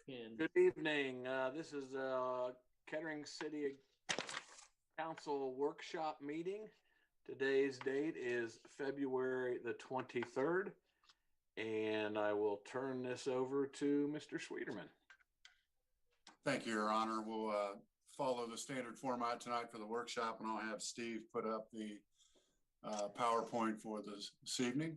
pin. Good evening. This is Kettering City Council workshop meeting. Today's date is February the 23rd, and I will turn this over to Mr. Sweeterman. Thank you, Your Honor. We'll follow the standard format tonight for the workshop, and I'll have Steve put up the PowerPoint for this evening.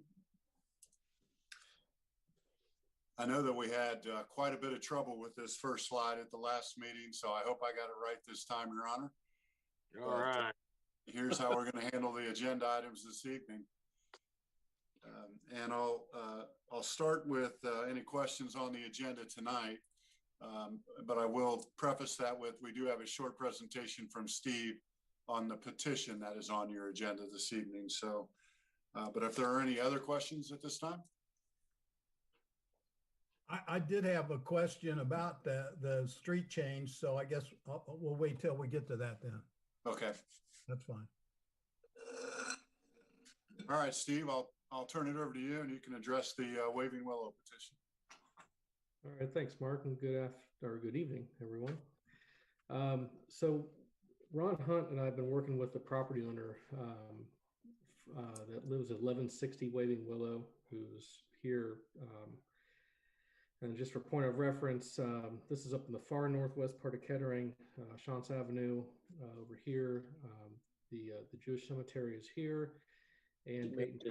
I know that we had quite a bit of trouble with this first slide at the last meeting, so I hope I got it right this time, Your Honor. All right. Here's how we're going to handle the agenda items this evening. And I'll start with any questions on the agenda tonight, but I will preface that with we do have a short presentation from Steve on the petition that is on your agenda this evening. So, but if there are any other questions at this time. I did have a question about the street change, so I guess we'll wait till we get to that then. Okay. That's fine. All right, Steve, I'll turn it over to you and you can address the Waving Willow petition. All right, thanks, Mark, and good evening, everyone. So Ron Hunt and I have been working with the property owner that lives at 1160 Waving Willow, who's here. And just for point of reference, this is up in the far northwest part of Kettering, Chance Avenue over here. The Jewish cemetery is here, and Dayton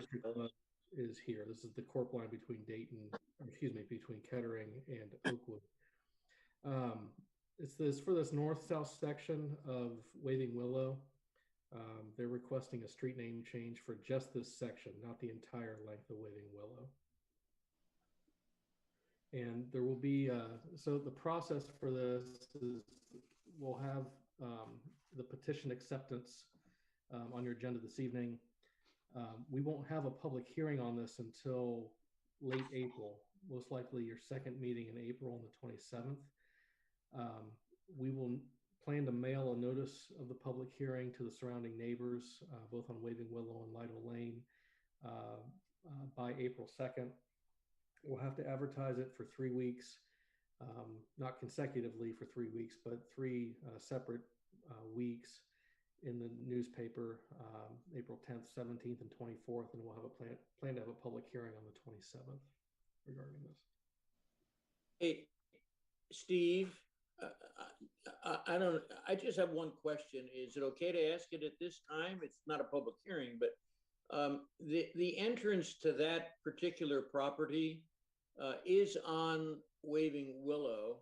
is here. This is the corp line between between Kettering and Oakwood. It's for this north-south section of Waving Willow. They're requesting a street name change for just this section, not the entire length of Waving Willow. And there will be, so the process for this is we'll have the petition acceptance on your agenda this evening. We won't have a public hearing on this until late April, most likely your second meeting in April on the 27th. We will plan to mail a notice of the public hearing to the surrounding neighbors, both on Waving Willow and Lytle Lane by April 2nd. We'll have to advertise it for 3 weeks, not consecutively for 3 weeks, but three separate weeks in the newspaper, April 10th, 17th, and 24th, and we'll have a plan to have a public hearing on the 27th regarding this. Hey, Steve, I just have one question. Is it okay to ask it at this time? It's not a public hearing, but the entrance to that particular property is on Waving Willow.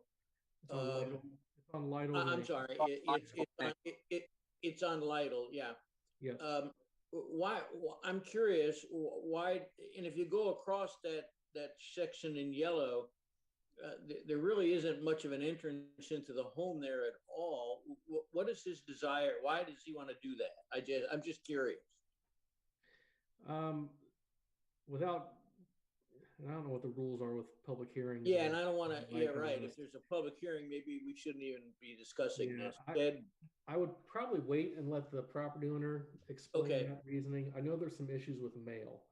It's on Lytle. I'm sorry. It's on Lytle. Yeah. Yeah. Why? I'm curious why. And if you go across that section in yellow, there really isn't much of an entrance into the home there at all. What is his desire? Why does he want to do that? I'm just curious. I don't know what the rules are with public hearings. Yeah, and I don't want to. Yeah, right. If there's a public hearing, maybe we shouldn't even be discussing this. I would probably wait and let the property owner explain that reasoning. I know there's some issues with mail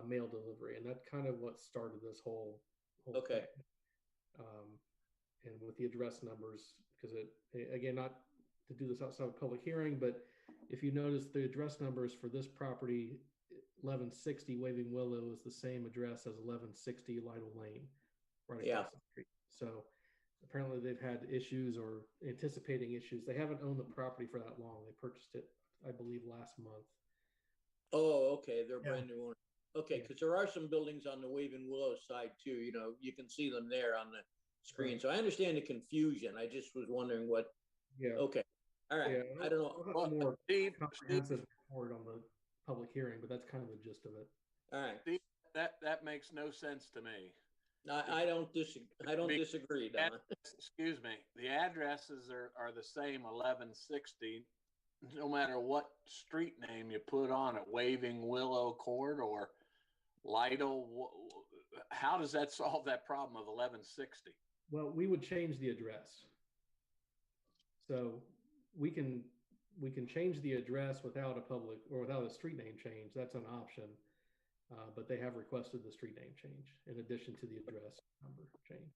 delivery, and that's kind of what started this whole thing. And with the address numbers, because again, not to do this outside of a public hearing, but if you notice the address numbers for this property, 1160 Waving Willow is the same address as 1160 Lytle Lane, right across the street. So apparently they've had issues or anticipating issues. They haven't owned the property for that long. They purchased it, I believe, last month. Oh, okay. They're brand new owners. Okay, because there are some buildings on the Waving Willow side too. You know, you can see them there on the screen. So I understand the confusion. I just was wondering what. Yeah. Okay. All right. Yeah, I don't know. We'll have more comprehensive report on the public hearing, but that's kind of the gist of it. All right. Steve, that makes no sense to me. I don't disagree, Don. Excuse me. The addresses are the same, 1160, no matter what street name you put on it, Waving Willow Court or Lytle. How does that solve that problem of 1160? Well, we would change the address. So we can change the address without a street name change. That's an option. But they have requested the street name change in addition to the address number change.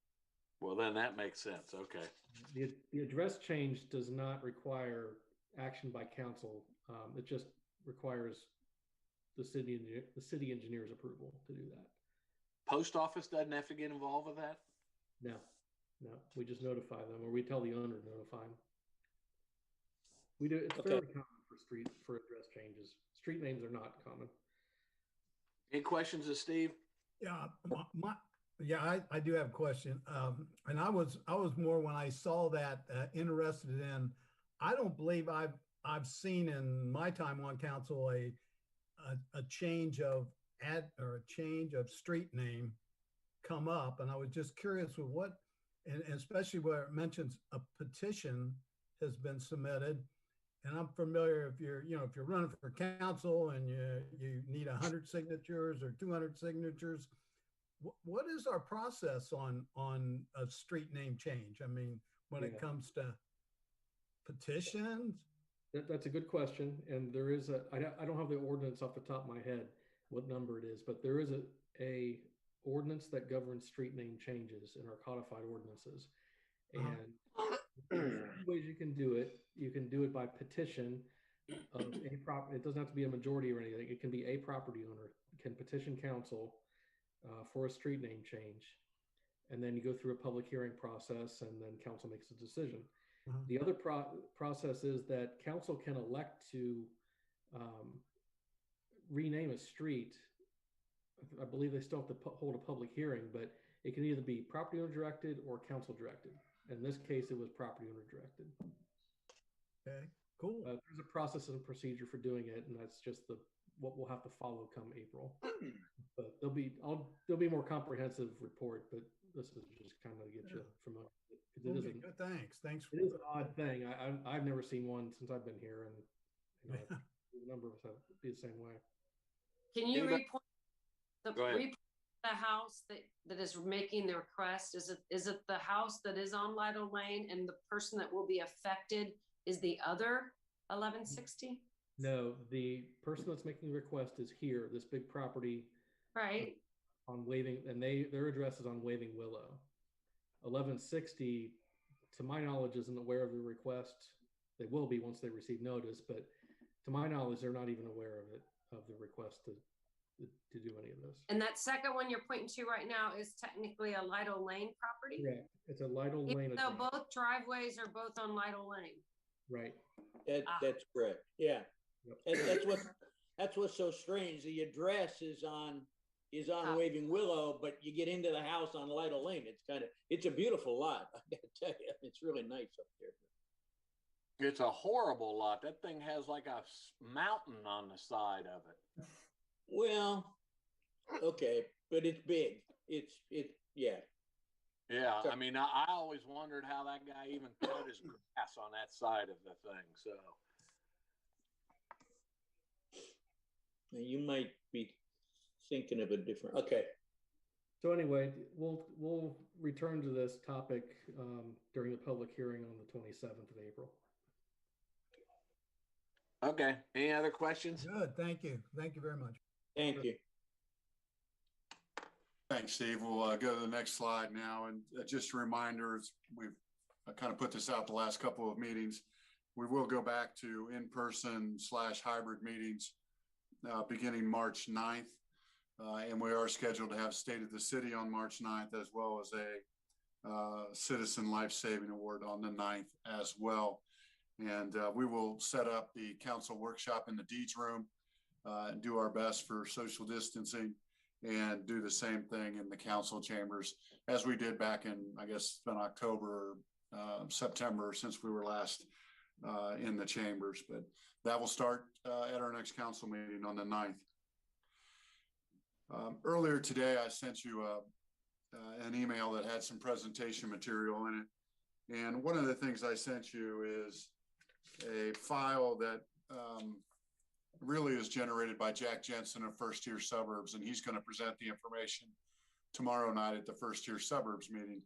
Well, then that makes sense. Okay. The address change does not require action by council. It just requires the city engineer's approval to do that. Post office doesn't have to get involved with that? No, we just notify them, or we tell the owner to notify them. We do. It's fairly common for address changes. Street names are not common. Any questions of Steve? Yeah, I do have a question. And I was more, when I saw that, interested in, I don't believe I've seen in my time on council a change of street name come up. And I was just curious with what, and especially where it mentions a petition has been submitted. And I'm familiar, if you're running for council and you need 100 signatures or 200 signatures, what is our process on a street name change? I mean, when it comes to petitions? That's a good question. And there is I don't have the ordinance off the top of my head, what number it is, but there is a ordinance that governs street name changes in our codified ordinances. And ways you can do it. You can do it by petition of a property. It doesn't have to be a majority or anything. It can be a property owner can petition council for a street name change, and then you go through a public hearing process, and then council makes a decision. The other process is that council can elect to rename a street. I believe they still have to hold a public hearing, but it can either be property owner directed or council directed. In this case, it was property owner directed. Okay, cool. There's a process and a procedure for doing it, and that's just what we'll have to follow come April. But there'll be a more comprehensive report, but this is just kind of to get you familiar. Good. Thanks. It is an odd thing. I've never seen one since I've been here, and the number of us have be the same way. Can you report the house that is making the request? Is it the house that is on Lido Lane, and the person that will be affected is the other 1160? No, the person that's making the request is here, this big property, right, on Waving, and their address is on Waving Willow. 1160, to my knowledge, isn't aware of the request. They will be once they receive notice, but to my knowledge, they're not even aware of the request to do any of this. And that second one you're pointing to right now is technically a Lido Lane property? Correct. It's a Lido Lane. So both driveways are both on Lido Lane. Right. That's correct. Yeah. Yep. That's what's so strange. The address is on Waving Willow, but you get into the house on Lido Lane. It's a beautiful lot. I gotta tell you, it's really nice up there. It's a horrible lot. That thing has like a mountain on the side of it. Well, okay, but it's big. Yeah. Yeah, I mean, I always wondered how that guy even cut his grass on that side of the thing. So you might be thinking of a different. Okay. So anyway, we'll return to this topic during the public hearing on the 27th of April. Okay. Any other questions? Good. Thank you. Thank you very much. Thank you. Thanks, Steve. We'll go to the next slide now. And just a reminder, we've kind of put this out the last couple of meetings. We will go back to in-person / hybrid meetings beginning March 9th. And we are scheduled to have State of the City on March 9th, as well as a Citizen Life Saving Award on the 9th as well. And we will set up the council workshop in the Deeds room and do our best for social distancing, and do the same thing in the council chambers as we did back in, I guess, in October, September, since we were last in the chambers. But that will start at our next council meeting on the 9th. Earlier today, I sent you an email that had some presentation material in it. And one of the things I sent you is a file that really is generated by Jack Jensen of First Tier Suburbs, and he's going to present the information tomorrow night at the First Tier Suburbs meeting.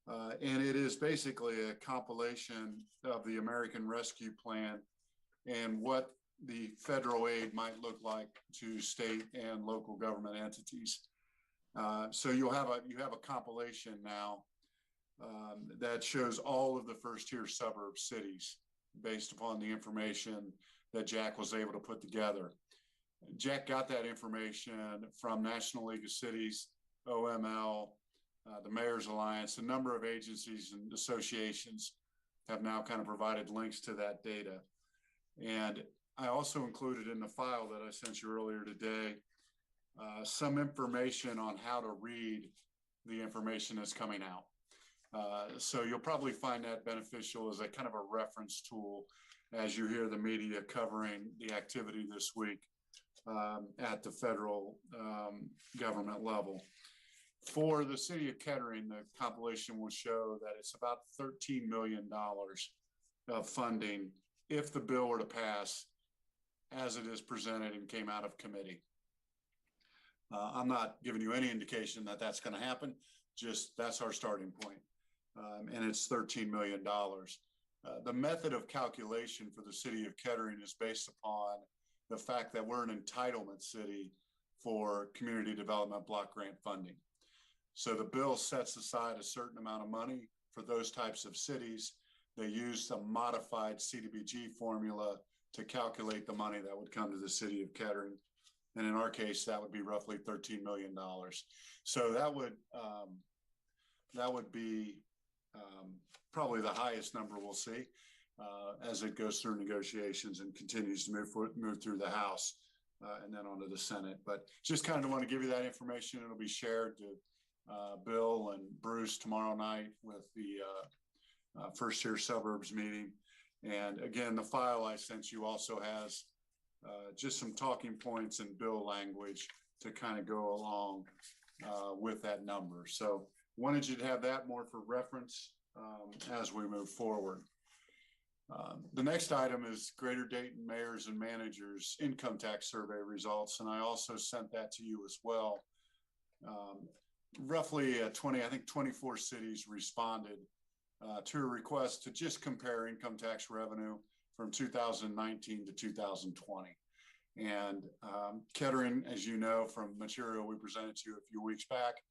And it is basically a compilation of the American Rescue Plan and what the federal aid might look like to state and local government entities. So you have a compilation now that shows all of the first-tier suburb cities based upon the information that Jack was able to put together. Jack got that information from National League of Cities, OML, the Mayor's Alliance. A number of agencies and associations have now kind of provided links to that data. And I also included in the file that I sent you earlier today some information on how to read the information that's coming out. So you'll probably find that beneficial as a kind of a reference tool as you hear the media covering the activity this week at the federal government level. For the city of Kettering, the compilation will show that it's about $13 million of funding if the bill were to pass as it is presented and came out of committee. I'm not giving you any indication that that's going to happen, just that's our starting point. And it's $13 million. The method of calculation for the city of Kettering is based upon the fact that we're an entitlement city for community development block grant funding. So the bill sets aside a certain amount of money for those types of cities. They use a modified CDBG formula to calculate the money that would come to the city of Kettering. And in our case, that would be roughly $13 million. So that would be probably the highest number we'll see as it goes through negotiations and continues to move through the House and then onto the Senate. But just kind of want to give you that information. It'll be shared to Bill and Bruce tomorrow night with the first-tier suburbs meeting. And again, the file I sent you also has just some talking points and bill language to kind of go along with that number. So wanted you to have that more for reference as we move forward. The next item is Greater Dayton Mayors and Managers Income Tax Survey results, and I also sent that to you as well. Roughly 24 cities responded to a request to just compare income tax revenue from 2019 to 2020. And Kettering, as you know from material we presented to you a few weeks back,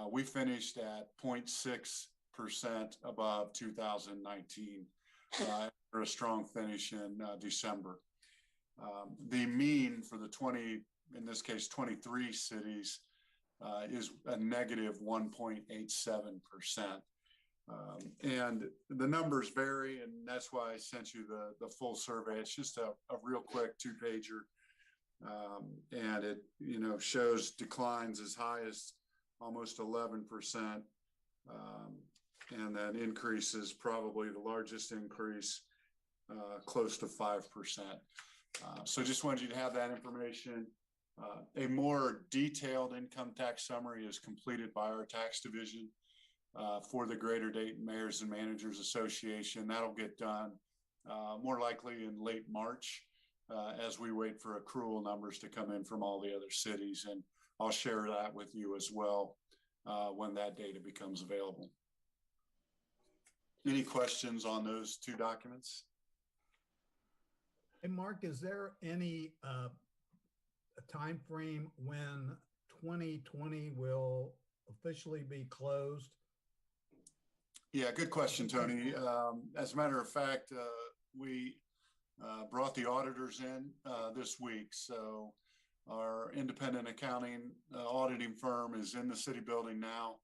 we finished at 0.6% above 2019 for a strong finish in December. The mean for the 20, in this case, 23 cities is a negative 1.87%. And the numbers vary, and that's why I sent you the full survey. It's just a real quick 2-pager. And it, shows declines as high as almost 11%. And then increases, probably the largest increase, close to 5%. So just wanted you to have that information. A more detailed income tax summary is completed by our tax division for the Greater Dayton Mayors and Managers Association. That'll get done more likely in late March as we wait for accrual numbers to come in from all the other cities. And I'll share that with you as well when that data becomes available. Any questions on those two documents? Hey, Mark, is there any a time frame when 2020 will officially be closed? Yeah, good question, Tony. As a matter of fact, we brought the auditors in this week. So our independent accounting auditing firm is in the city building now.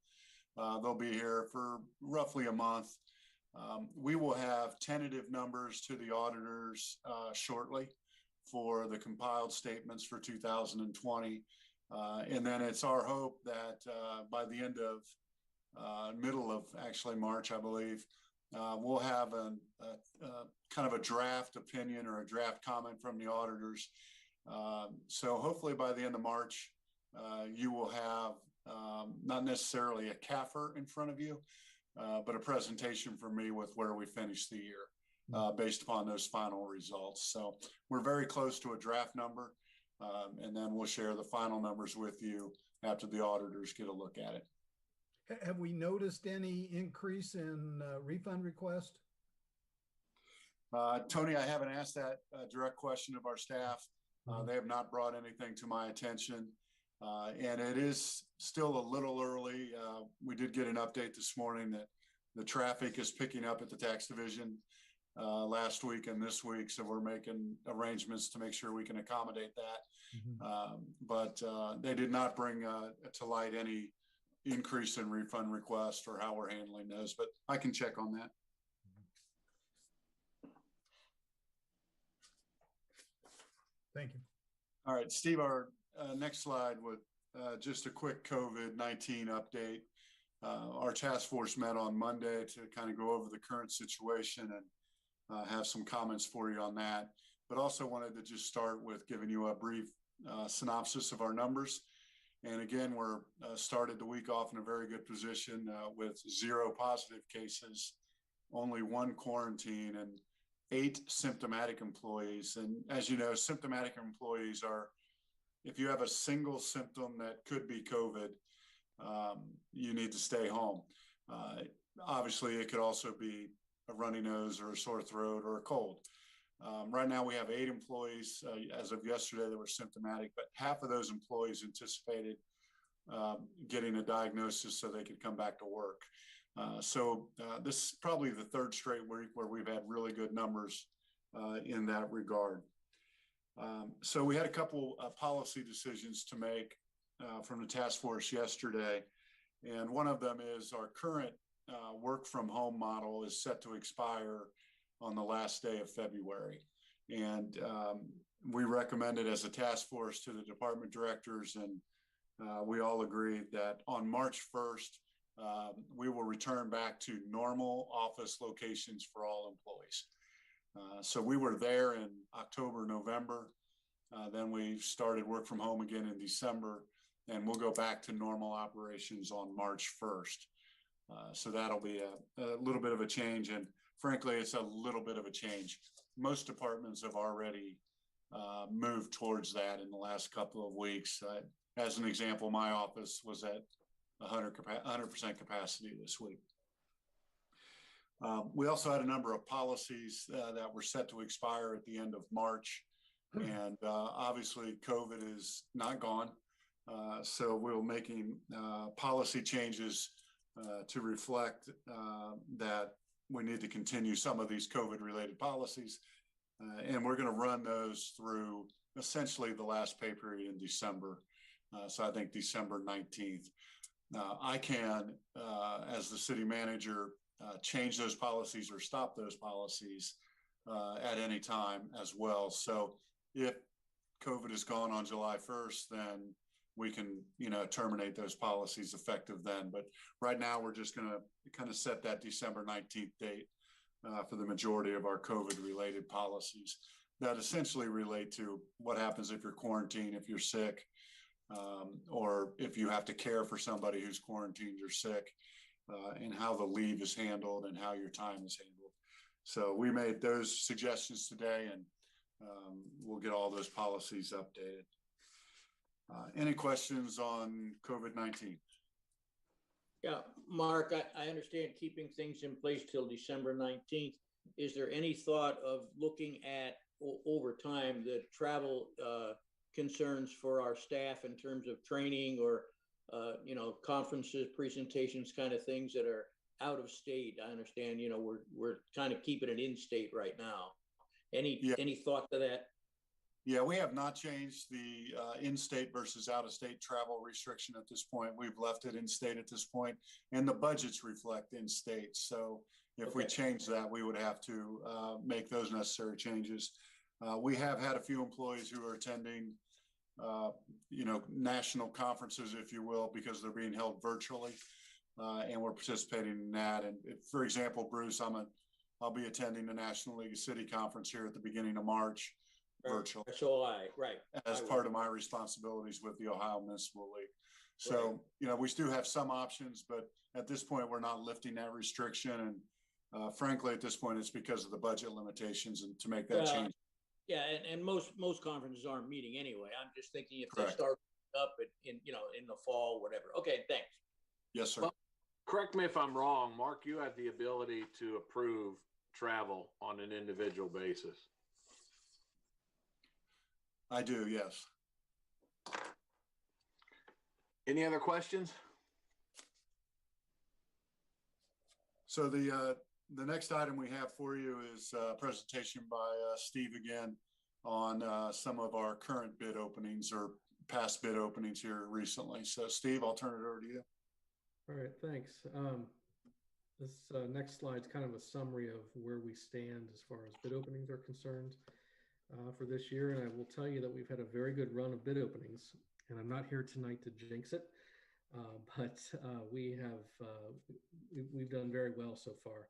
They'll be here for roughly a month. We will have tentative numbers to the auditors shortly for the compiled statements for 2020. And then it's our hope that by the end of middle of actually March, I believe, we'll have a kind of a draft opinion or a draft comment from the auditors. So hopefully by the end of March, you will have not necessarily a CAFR in front of you, but a presentation from me with where we finished the year based upon those final results. So we're very close to a draft number, and then we'll share the final numbers with you after the auditors get a look at it. Have we noticed any increase in refund request? Tony, I haven't asked that direct question of our staff. They have not brought anything to my attention. And it is still a little early. We did get an update this morning that The traffic is picking up at the tax division last week and this week, so we're making arrangements to make sure we can accommodate that. But they did not bring to light any increase in refund requests or how we're handling those, but I can check on that. Thank you. All right, Steve, our next slide with just a quick COVID-19 update. Our task force met on Monday to kind of go over the current situation and have some comments for you on that, but also wanted to just start with giving you a brief synopsis of our numbers. And again, we're started the week off in a very good position with 0 positive cases, only 1 quarantine, and 8 symptomatic employees. And as you know, symptomatic employees are, if you have a single symptom that could be COVID, you need to stay home. Obviously, it could also be a runny nose or a sore throat or a cold. Right now, we have 8 employees as of yesterday that were symptomatic, but half of those employees anticipated getting a diagnosis so they could come back to work. So this is probably the 3rd straight week where we've had really good numbers in that regard. So we had a couple policy decisions to make from the task force yesterday. And one of them is our current work from home model is set to expire on the last day of February. And we recommended as a task force to the department directors, and we all agreed that on March 1st, we will return back to normal office locations for all employees. So we were there in October, November. Then we started work from home again in December, and we'll go back to normal operations on March 1st. So that'll be a little bit of a change. And frankly, it's a little bit of a change. Most departments have already moved towards that in the last couple of weeks. As an example, my office was at 100% capacity this week. We also had a number of policies that were set to expire at the end of March. And obviously, COVID is not gone. So we're making policy changes to reflect that we need to continue some of these COVID-related policies. And we're going to run those through essentially the last pay period in December. So I think December 19th. I can, as the city manager, change those policies or stop those policies at any time as well. So if COVID is gone on July 1st, then we can, terminate those policies effective then. But right now, we're just going to kind of set that December 19th date for the majority of our COVID-related policies that essentially relate to what happens if you're quarantined, if you're sick, or if you have to care for somebody who's quarantined or sick, and how the leave is handled and how your time is handled. So we made those suggestions today, and we'll get all those policies updated. Any questions on COVID-19? Yeah, Mark, I understand keeping things in place till December 19th. Is there any thought of looking at over time the travel concerns for our staff in terms of training or conferences, presentations, kind of things that are out of state? I understand, we're kind of keeping it in state right now. Any thought to that? Yeah, we have not changed the in-state versus out-of-state travel restriction at this point. We've left it in-state at this point, and the budgets reflect in-state. So if we change that, we would have to make those necessary changes. We have had a few employees who are attending, national conferences, if you will, because they're being held virtually, and we're participating in that. And if, for example, Bruce, I'll be attending the National League of City Conference here at the beginning of March. Virtual. So right. As part of my responsibilities with the Ohio Municipal League. So, we still have some options, but at this point, we're not lifting that restriction. And frankly, at this point, it's because of the budget limitations and to make that change. Yeah, and most conferences aren't meeting anyway. I'm just thinking if they start up in the fall, whatever. Okay, thanks. Yes, sir. Well, correct me if I'm wrong, Mark, you have the ability to approve travel on an individual basis. I do, yes. Any other questions? So the next item we have for you is a presentation by Steve again on some of our current bid openings or past bid openings here recently. So Steve, I'll turn it over to you. All right, thanks. This next slide is kind of a summary of where we stand as far as bid openings are concerned for this year. And I will tell you that we've had a very good run of bid openings, and I'm not here tonight to jinx it, but we've done very well so far.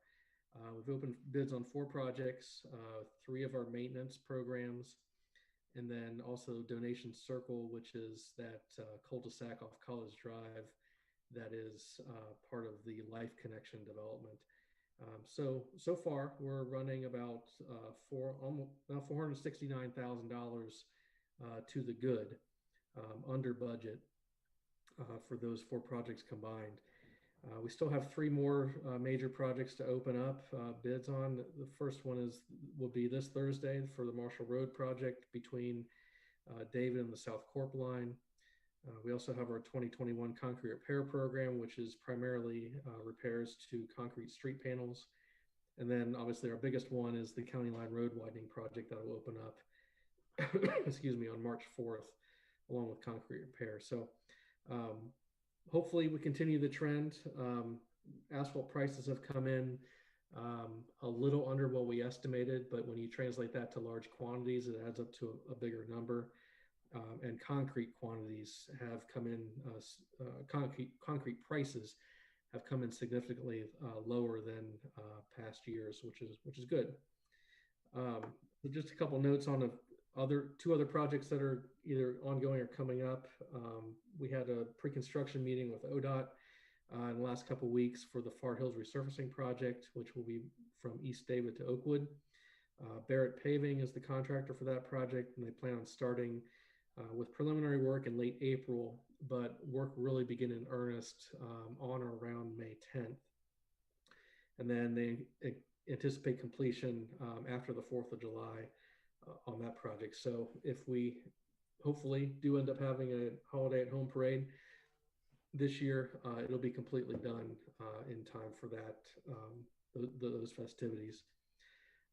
We've opened bids on 4 projects, 3 of our maintenance programs, and then also Donation Circle, which is that cul-de-sac off College Drive that is part of the Life Connection development. So far we're running about $469,000 to the good, under budget for those 4 projects combined. We still have 3 more major projects to open up bids on. The first one will be this Thursday for the Marshall Road project between David and the South Corp line. We also have our 2021 concrete repair program, which is primarily repairs to concrete street panels. And then obviously our biggest one is the County Line Road widening project that will open up, excuse me, on March 4th, along with concrete repair. So hopefully we continue the trend. Asphalt prices have come in a little under what we estimated, but when you translate that to large quantities, it adds up to a bigger number. And concrete quantities have come in, concrete prices have come in significantly lower than past years, which is good. Just a couple notes on two other projects that are either ongoing or coming up. We had a pre-construction meeting with ODOT in the last couple of weeks for the Far Hills Resurfacing project, which will be from East David to Oakwood. Barrett Paving is the contractor for that project, and they plan on starting with preliminary work in late April, but work really begin in earnest on or around May 10th. And then they anticipate completion after the 4th of July on that project. So if we hopefully do end up having a holiday at home parade this year, it'll be completely done in time for that, those festivities.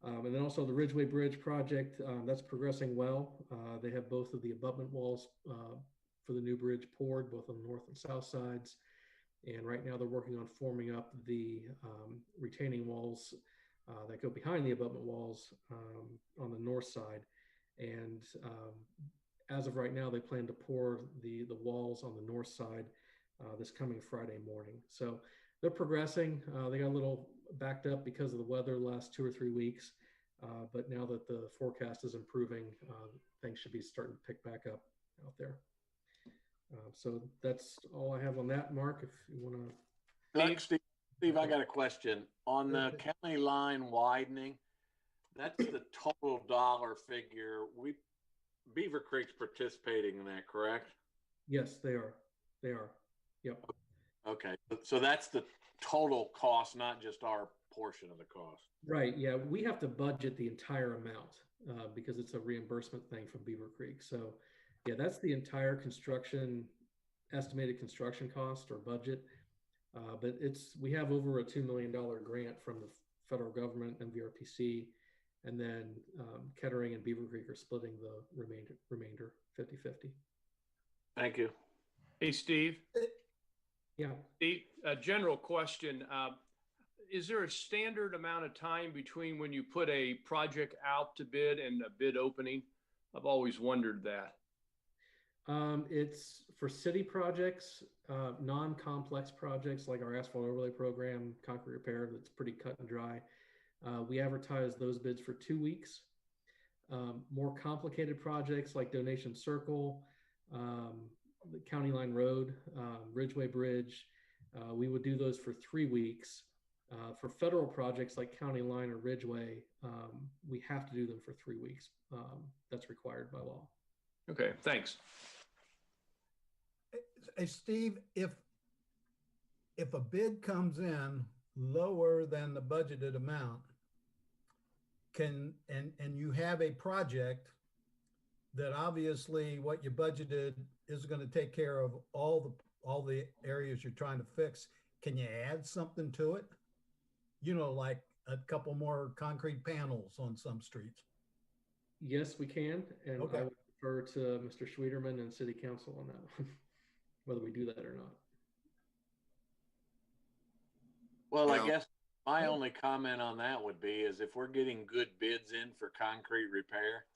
And then also the Ridgeway Bridge project, that's progressing well. They have both of the abutment walls for the new bridge poured, both on the north and south sides. And right now they're working on forming up the retaining walls that go behind the abutment walls on the north side. And as of right now, they plan to pour the walls on the north side this coming Friday morning. So they're progressing. They got a little backed up because of the weather the last 2 or 3 weeks. But now that the forecast is improving, things should be starting to pick back up out there. So that's all I have on that, Mark, if you want to. Steve, I got a question. On the county line widening, that's the total dollar figure. Beaver Creek's participating in that, correct? Yes, they are. They are. Yep. Okay, so that's the total cost, not just our portion of the cost. Right. Yeah, we have to budget the entire amount because it's a reimbursement thing from Beaver Creek. So, yeah, that's the entire estimated construction cost or budget. But we have over a $2 million grant from the federal government, MVRPC, and then Kettering and Beaver Creek are splitting the remainder 50-50. Thank you. Hey, Steve. Yeah. Steve, a general question. Is there a standard amount of time between when you put a project out to bid and a bid opening? I've always wondered that. It's for city projects, non-complex projects like our asphalt overlay program, concrete repair, that's pretty cut and dry. We advertise those bids for 2 weeks. More complicated projects like Donation Circle, the County Line Road, Ridgeway Bridge, we would do those for 3 weeks. For federal projects like County Line or Ridgeway, we have to do them for 3 weeks. That's required by law. Okay, thanks. Hey, Steve, if a bid comes in lower than the budgeted amount, and you have a project that obviously what you budgeted is going to take care of all the areas you're trying to fix, can you add something to it? like a couple more concrete panels on some streets? Yes, we can. And Okay. I would refer to Mr. Schwederman and City Council on that one, whether we do that or not. Well, Yeah. I guess my only comment on that would be is if we're getting good bids in for concrete repair,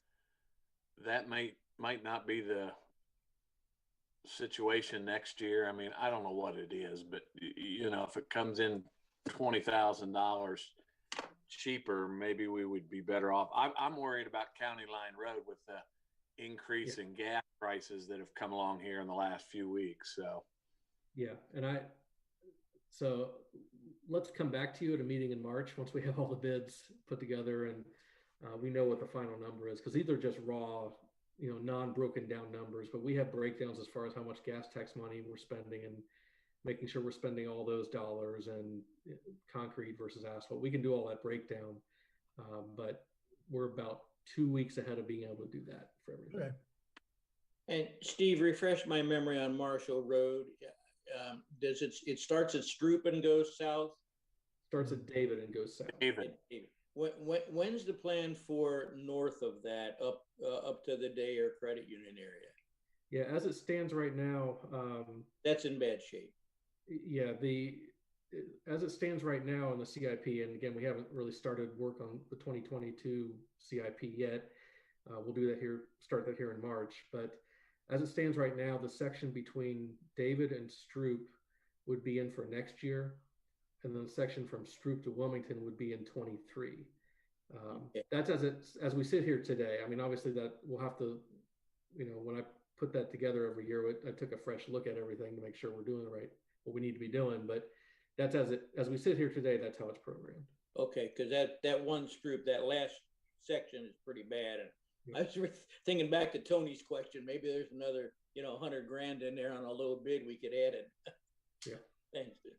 that might not be the situation next year. I mean, I don't know what it is, but if it comes in $20,000 cheaper, maybe we would be better off. I'm worried about County Line Road with the increase in gas prices that have come along here in the last few weeks. So yeah, so let's come back to you at a meeting in March once we have all the bids put together and we know what the final number is, because these are just raw, non-broken down numbers, but we have breakdowns as far as how much gas tax money we're spending and making sure we're spending all those dollars and concrete versus asphalt. We can do all that breakdown, but we're about 2 weeks ahead of being able to do that for everything. Okay. And Steve, refresh my memory on Marshall Road. Does it starts at Stroop and goes south? Starts at David and goes south. David. When's the plan for north of that up to the Day or credit union area? Yeah, as it stands right now, that's in bad shape. Yeah, as it stands right now in the CIP, and again, we haven't really started work on the 2022 CIP yet. We'll do that here, start that here in March. But as it stands right now, the section between David and Stroop would be in for next year, and then the section from Stroop to Wilmington would be in 23. That's as we sit here today. I mean, obviously that we'll have to, when I put that together every year, I took a fresh look at everything to make sure we're doing what we need to be doing. But that's as we sit here today, that's how it's programmed. Okay, because that one Stroop, that last section is pretty bad. And yeah. I was thinking back to Tony's question. Maybe there's another, $100,000 in there on a low bid we could add it. Yeah. Thanks, dude.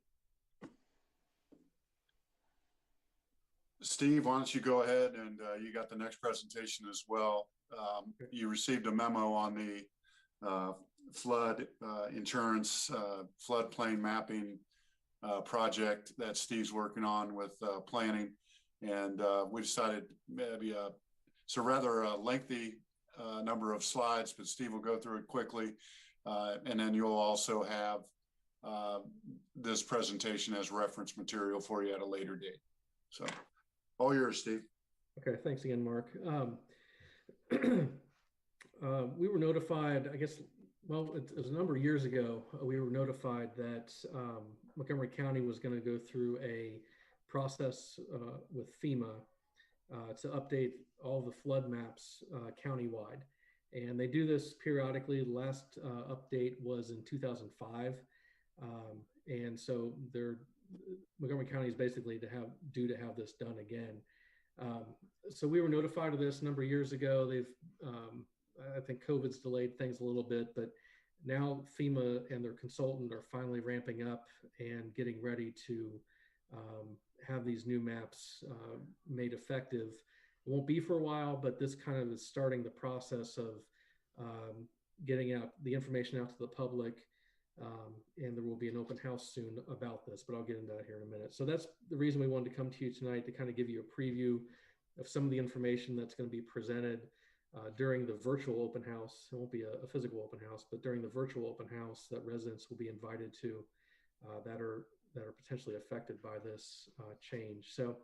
Steve, why don't you go ahead and you got the next presentation as well. You received a memo on the flood insurance, floodplain mapping project that Steve's working on with planning. And we decided maybe it's a rather lengthy number of slides, but Steve will go through it quickly. And then you'll also have this presentation as reference material for you at a later date. So all yours, Steve. Okay, thanks again, Mark. We were notified, I guess, well, it was a number of years ago, we were notified that Montgomery County was going to go through a process with FEMA to update all the flood maps countywide. And they do this periodically. The last update was in 2005. And so Montgomery County is basically due to have this done again. So we were notified of this a number of years ago. I think COVID's delayed things a little bit, but now FEMA and their consultant are finally ramping up and getting ready to have these new maps made effective. It won't be for a while, but this kind of is starting the process of getting out the information out to the public. And there will be an open house soon about this, but I'll get into that here in a minute. So that's the reason we wanted to come to you tonight, to kind of give you a preview of some of the information that's going to be presented during the virtual open house. It won't be a physical open house, but during the virtual open house that residents will be invited to that are potentially affected by this change. So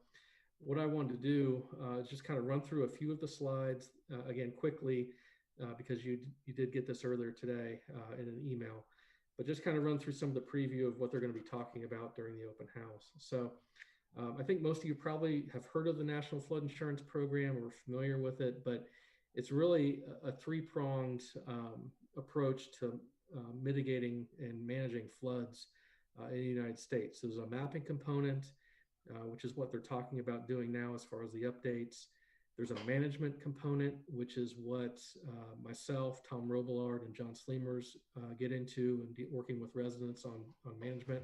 what I wanted to do is just kind of run through a few of the slides again quickly, because you did get this earlier today in an email, but just kind of run through some of the preview of what they're going to be talking about during the open house. So I think most of you probably have heard of the National Flood Insurance Program or familiar with it, but it's really a three-pronged approach to mitigating and managing floods in the United States. There's a mapping component, which is what they're talking about doing now as far as the updates. There's a management component, which is what myself, Tom Robillard, and John Sleemers get into and working with residents on management.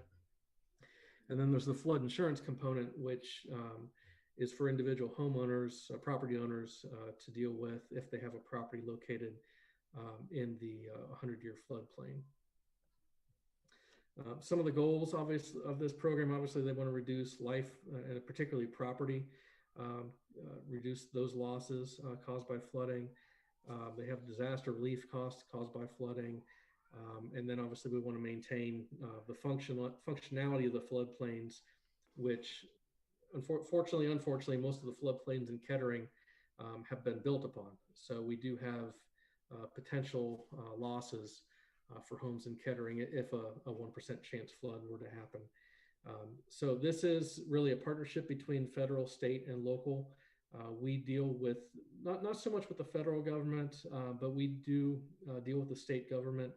And then there's the flood insurance component, which is for individual homeowners, property owners to deal with if they have a property located in the 100-year floodplain. Some of the goals, obviously, of this program, obviously, they want to reduce life and particularly property, reduce those losses caused by flooding. They have disaster relief costs caused by flooding. And then obviously we want to maintain the functionality of the floodplains, which unfortunately, most of the floodplains in Kettering have been built upon. So we do have potential losses for homes in Kettering if a 1% chance flood were to happen. So this is really a partnership between federal, state, and local. We deal with not so much with the federal government, but we do deal with the state government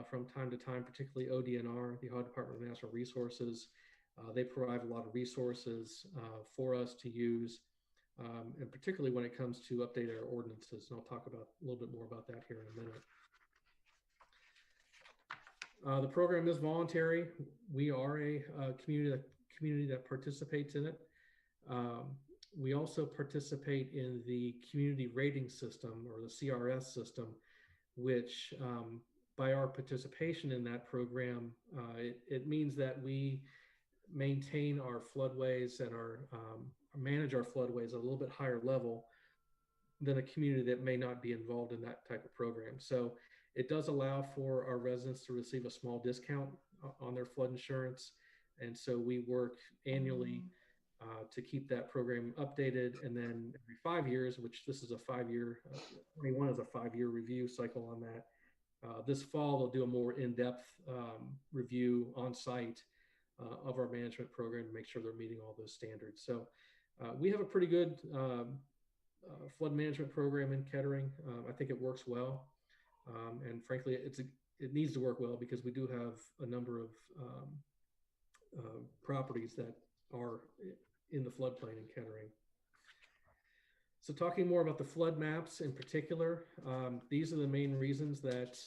from time to time, particularly ODNR, the Ohio Department of Natural Resources. They provide a lot of resources for us to use, and particularly when it comes to update our ordinances. And I'll talk about a little bit more about that here in a minute. The program is voluntary. We are a community that participates in it. We also participate in the community rating system, or the CRS system, which by our participation in that program, it means that we maintain our floodways and manage our floodways at a little bit higher level than a community that may not be involved in that type of program. So it does allow for our residents to receive a small discount on their flood insurance. And so we work annually to keep that program updated. And then every 5 years, which this is a 5-year, 21 is a 5-year review cycle on that. This fall, they'll do a more in-depth review on site of our management program to make sure they're meeting all those standards. So we have a pretty good flood management program in Kettering. I think it works well. And frankly, it needs to work well because we do have a number of properties that are in the floodplain in Kettering. So talking more about the flood maps in particular, these are the main reasons that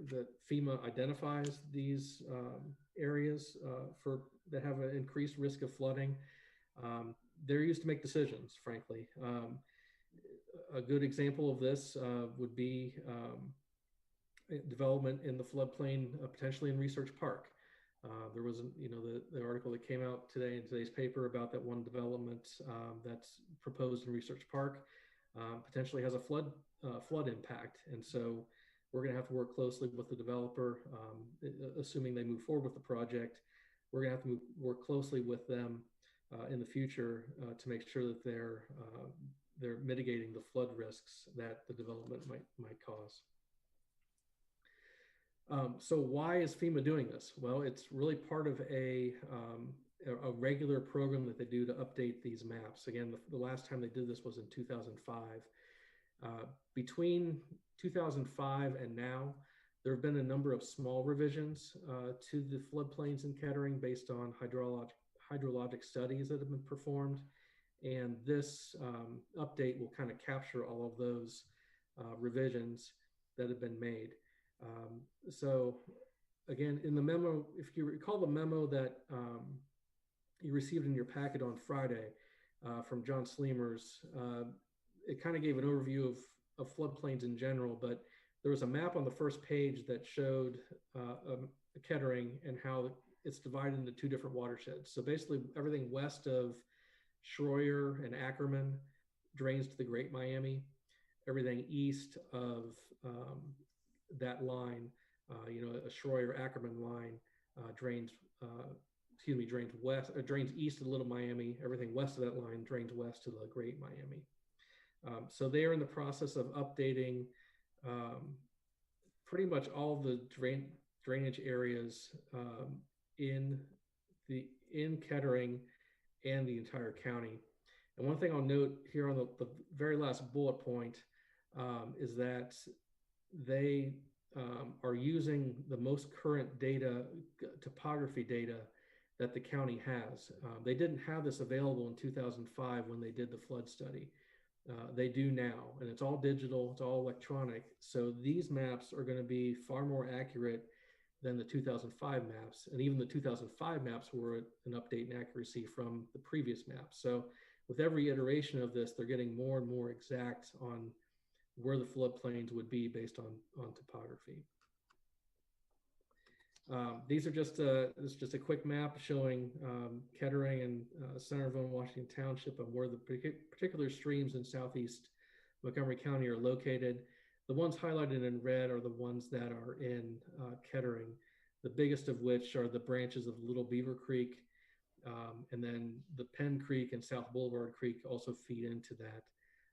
that FEMA identifies these areas that have an increased risk of flooding. They're used to make decisions, frankly. A good example of this would be development in the floodplain, potentially in Research Park. There was, the article that came out today in today's paper about that one development that's proposed in Research Park potentially has a flood impact, and so we're going to have to work closely with the developer, assuming they move forward with the project. We're going to have to work closely with them in the future to make sure that they're mitigating the flood risks that the development might cause. So why is FEMA doing this? Well, it's really part of a regular program that they do to update these maps. Again, the last time they did this was in 2005. Between 2005 and now, there have been a number of small revisions to the floodplains in Kettering based on hydrologic studies that have been performed. And this update will kind of capture all of those revisions that have been made. So again, in the memo, if you recall the memo that you received in your packet on Friday from John Sleemers, it kind of gave an overview of floodplains in general, but there was a map on the first page that showed Kettering and how it's divided into 2 different watersheds. So basically everything west of Schroyer and Ackerman drains to the Great Miami. Everything east of that line, a Schroyer-Ackerman line drains east of Little Miami. Everything west of that line drains west to the Great Miami. So they are in the process of updating pretty much all the drainage areas in Kettering and the entire county. And one thing I'll note here on the very last bullet point is that they are using the most current data, topography data that the county has. They didn't have this available in 2005 when they did the flood study. They do now, and it's all digital, it's all electronic. So these maps are going to be far more accurate than the 2005 maps. And even the 2005 maps were an update in accuracy from the previous maps. So with every iteration of this, they're getting more and more exact on where the floodplains would be based on topography. These are just this is just a quick map showing Kettering and Centerville and Washington Township and where the particular streams in southeast Montgomery County are located. The ones highlighted in red are the ones that are in Kettering, the biggest of which are the branches of Little Beaver Creek, and then the Penn Creek and South Boulevard Creek also feed into that.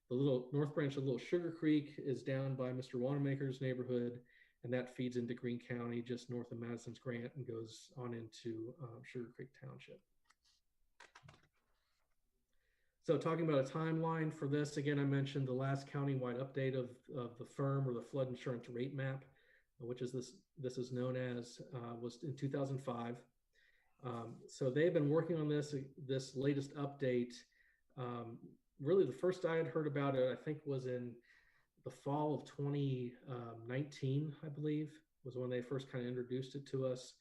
The little north branch of Little Sugar Creek is down by Mr. Wanamaker's neighborhood, and that feeds into Greene County just north of Madison's Grant and goes on into Sugar Creek Township. So talking about a timeline for this, again, I mentioned the last countywide update of the firm or the flood insurance rate map, which is this is known as, was in 2005. So they've been working on this latest update. Really, the first I had heard about it, I think, was in the fall of 2019, I believe, was when they first kind of introduced it to us.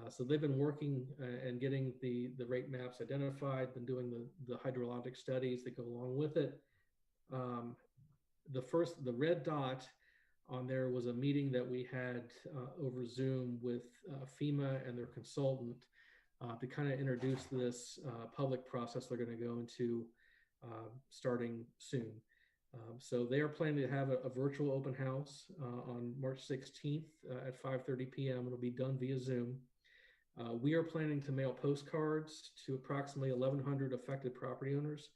So they've been working and getting the rate maps identified, been doing the hydrologic studies that go along with it. The red dot on there was a meeting that we had over Zoom with FEMA and their consultant to kind of introduce this public process they're going to go into starting soon. So they are planning to have a virtual open house on March 16th at 5:30 p.m. It'll be done via Zoom. We are planning to mail postcards to approximately 1,100 affected property owners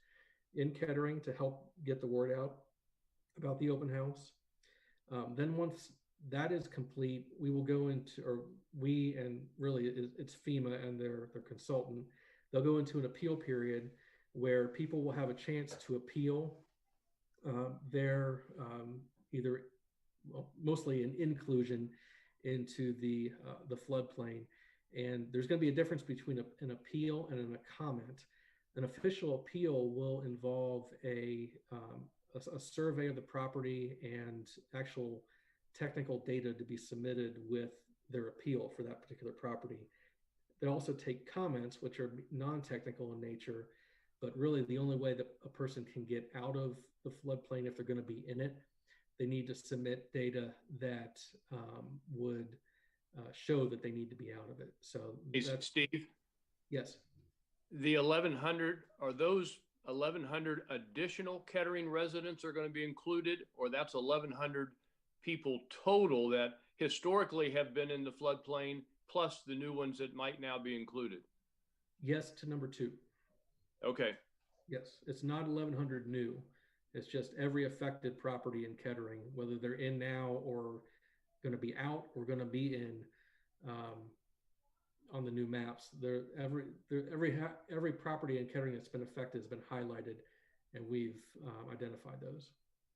in Kettering to help get the word out about the open house. Then once that is complete, we will go into, or we, and really it's FEMA and their consultant, they'll go into an appeal period where people will have a chance to appeal their either, well, mostly an inclusion into the floodplain. And there's going to be a difference between an appeal and a comment. An official appeal will involve a survey of the property and actual technical data to be submitted with their appeal for that particular property. They also take comments, which are non-technical in nature, but really the only way that a person can get out of the floodplain if they're going to be in it, they need to submit data that would show that they need to be out of it. So that's, Steve? Yes. The 1,100, are those 1,100 additional Kettering residents are going to be included, or that's 1,100 people total that historically have been in the floodplain, plus the new ones that might now be included? Yes to number two. Okay. Yes, it's not 1,100 new. It's just every affected property in Kettering, whether they're in now or going to be out or going to be in on the new maps. Every property in Kettering that's been affected has been highlighted, and we've identified those.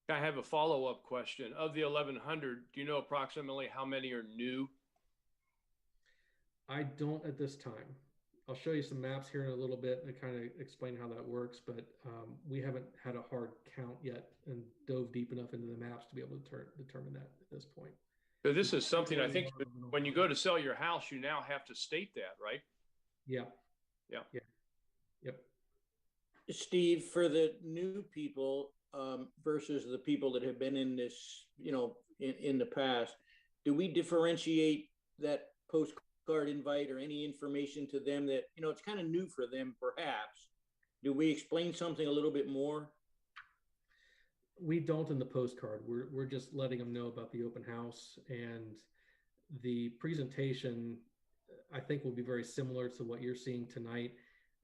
I have a follow-up question. Of the 1,100, do you know approximately how many are new? I don't at this time. I'll show you some maps here in a little bit and kind of explain how that works, but we haven't had a hard count yet and dove deep enough into the maps to be able to determine that at this point. So this is something I think when you go to sell your house, you now have to state that, right? Yeah. Yeah. Yeah. Yep. Steve, for the new people versus the people that have been in this, in the past, do we differentiate that postcard invite or any information to them that, it's kind of new for them perhaps? Do we explain something a little bit more? We don't in the postcard. We're just letting them know about the open house, and the presentation, I think, will be very similar to what you're seeing tonight.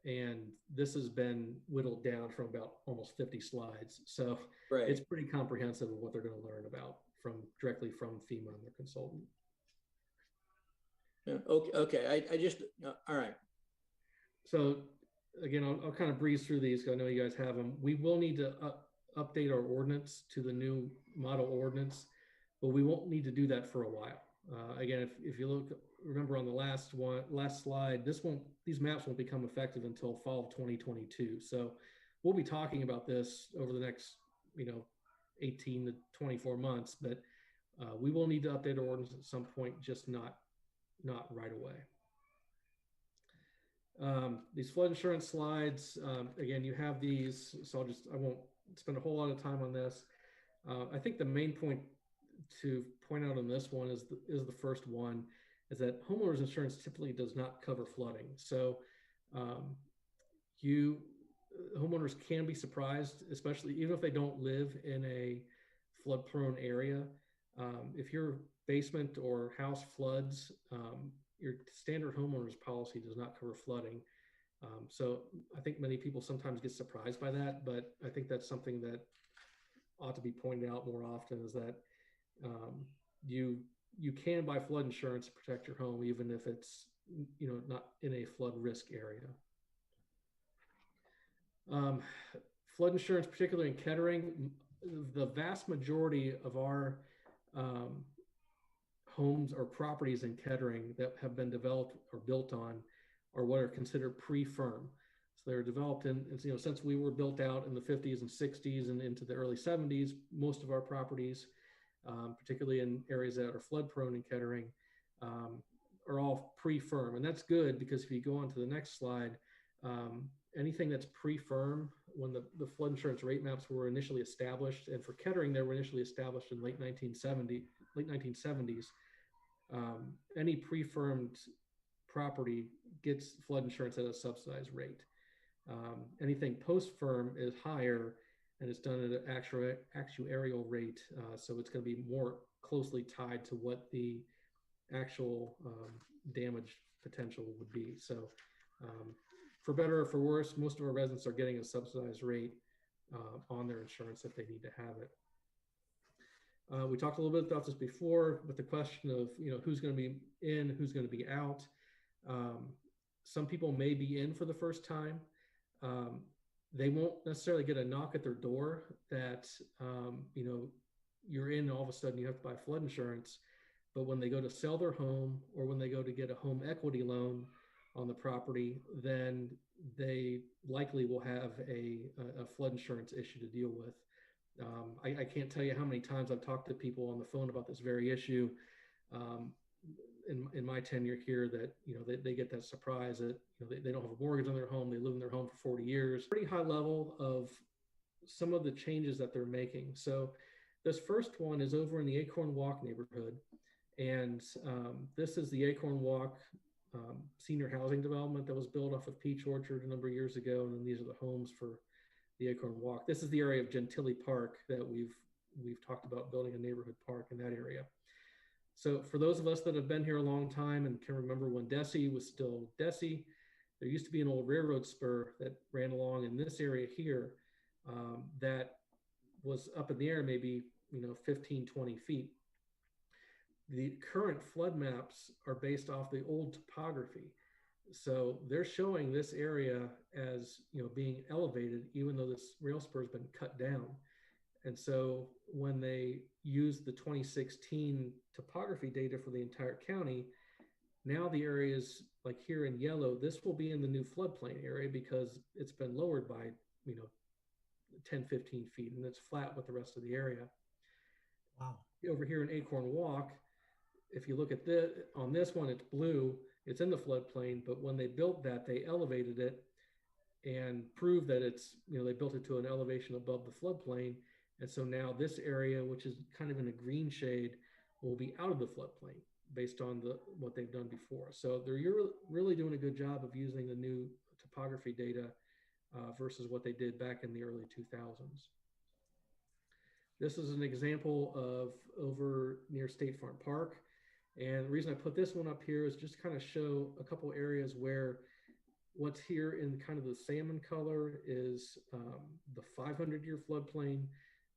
And this has been whittled down from about almost 50 slides. So right. It's pretty comprehensive of what they're going to learn about directly from FEMA and their consultant. Yeah, okay. I just, all right. So again, I'll kind of breeze through these because I know you guys have them. We will need to update our ordinance to the new model ordinance, but we won't need to do that for a while. Again, if you remember on the last slide, these maps won't become effective until fall of 2022. So we'll be talking about this over the next, 18 to 24 months, but we will need to update our ordinance at some point, just not right away. These flood insurance slides, again, you have these, so I won't spend a whole lot of time on this. I think the main point to point out on this one is the first one, is that homeowners insurance typically does not cover flooding. So um, homeowners can be surprised, especially even if they don't live in a flood prone area. If your basement or house floods, your standard homeowners policy does not cover flooding. So I think many people sometimes get surprised by that, but I think that's something that ought to be pointed out more often, is that you can buy flood insurance to protect your home, even if it's not in a flood risk area. Flood insurance, particularly in Kettering, the vast majority of our homes or properties in Kettering that have been developed or built on are what are considered pre-firm. So they're developed since we were built out in the 50s and 60s and into the early 70s, most of our properties, particularly in areas that are flood prone in Kettering, are all pre-firm. And that's good, because if you go on to the next slide, anything that's pre-firm, when the flood insurance rate maps were initially established, and for Kettering, they were initially established in late 1970s, any pre-firmed property gets flood insurance at a subsidized rate. Anything post-firm is higher, and it's done at an actuarial rate, so it's going to be more closely tied to what the actual damage potential would be. So for better or for worse, most of our residents are getting a subsidized rate on their insurance if they need to have it. We talked a little bit about this before, but the question of who's going to be in, who's going to be out. Some people may be in for the first time. They won't necessarily get a knock at their door that you're in, and all of a sudden you have to buy flood insurance. But when they go to sell their home, or when they go to get a home equity loan on the property, then they likely will have a flood insurance issue to deal with. I can't tell you how many times I've talked to people on the phone about this very issue in my tenure here, that they get that surprise that they don't have a mortgage on their home, they live in their home for 40 years. Pretty high level of some of the changes that they're making. So this first one is over in the Acorn Walk neighborhood, and this is the Acorn Walk senior housing development that was built off of Peach Orchard a number of years ago, and then these are the homes for the Acorn Walk. This is the area of Gentilly Park that we've talked about building a neighborhood park in that area. So for those of us that have been here a long time and can remember when Desi was still Desi, there used to be an old railroad spur that ran along in this area here that was up in the air maybe 15, 20 feet. The current flood maps are based off the old topography. So they're showing this area as being elevated, even though this rail spur has been cut down. And so when they use the 2016 topography data for the entire county, now the areas like here in yellow, this will be in the new floodplain area because it's been lowered by 10, 15 feet, and it's flat with the rest of the area. Wow. Over here in Acorn Walk, if you look at on this one, it's blue, it's in the floodplain, but when they built that, they elevated it and proved that it's, they built it to an elevation above the floodplain. And so now this area, which is kind of in a green shade, will be out of the floodplain based on what they've done before. So they're really doing a good job of using the new topography data versus what they did back in the early 2000s. This is an example of over near State Farm Park. And the reason I put this one up here is just kind of show a couple areas where what's here in kind of the salmon color is the 500-year floodplain.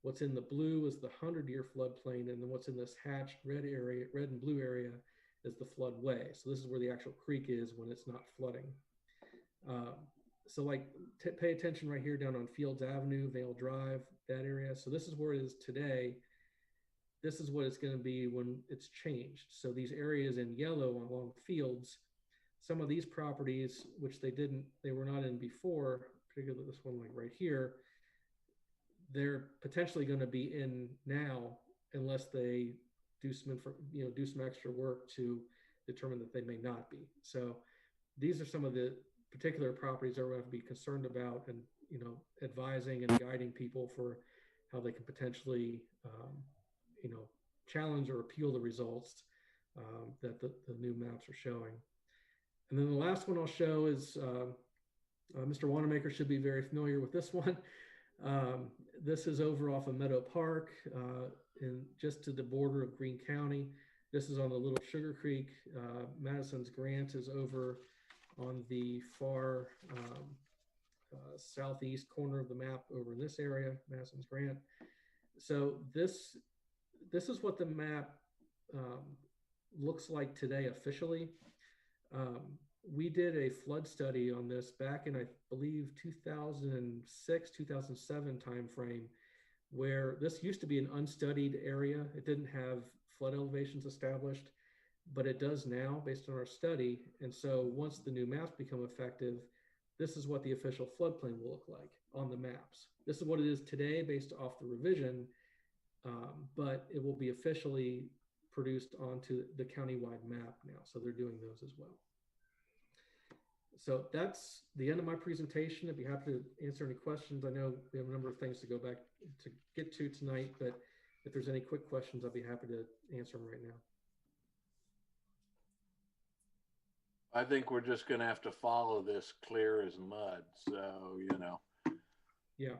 What's in the blue is the 100-year floodplain. And then what's in this hatched red and blue area is the floodway. So this is where the actual creek is when it's not flooding. So pay attention right here down on Fields Avenue, Vale Drive, that area. So this is where it is today. This is what it's going to be when it's changed. So these areas in yellow along Fields, some of these properties, which they were not in before, particularly this one like right here, they're potentially going to be in now unless they do some extra work to determine that they may not be. So these are some of the particular properties that we're going to have to be concerned about, and advising and guiding people for how they can potentially challenge or appeal the results that the new maps are showing. And then the last one I'll show is Mr. Wanamaker should be very familiar with this one. This is over off of Meadow Park, just to the border of Greene County. This is on the Little Sugar Creek. Madison's Grant is over on the far southeast corner of the map over in this area, Madison's Grant. So this is what the map looks like today officially. We did a flood study on this back in, I believe, 2006, 2007 timeframe, where this used to be an unstudied area. It didn't have flood elevations established, but it does now based on our study. And so once the new maps become effective, this is what the official floodplain will look like on the maps. This is what it is today based off the revision, but it will be officially produced onto the countywide map now. So they're doing those as well. So that's the end of my presentation. I'd be happy to answer any questions. I know we have a number of things to go back to get to tonight, but if there's any quick questions, I'll be happy to answer them right now. I think we're just going to have to follow this clear as mud. So, you know. Yeah.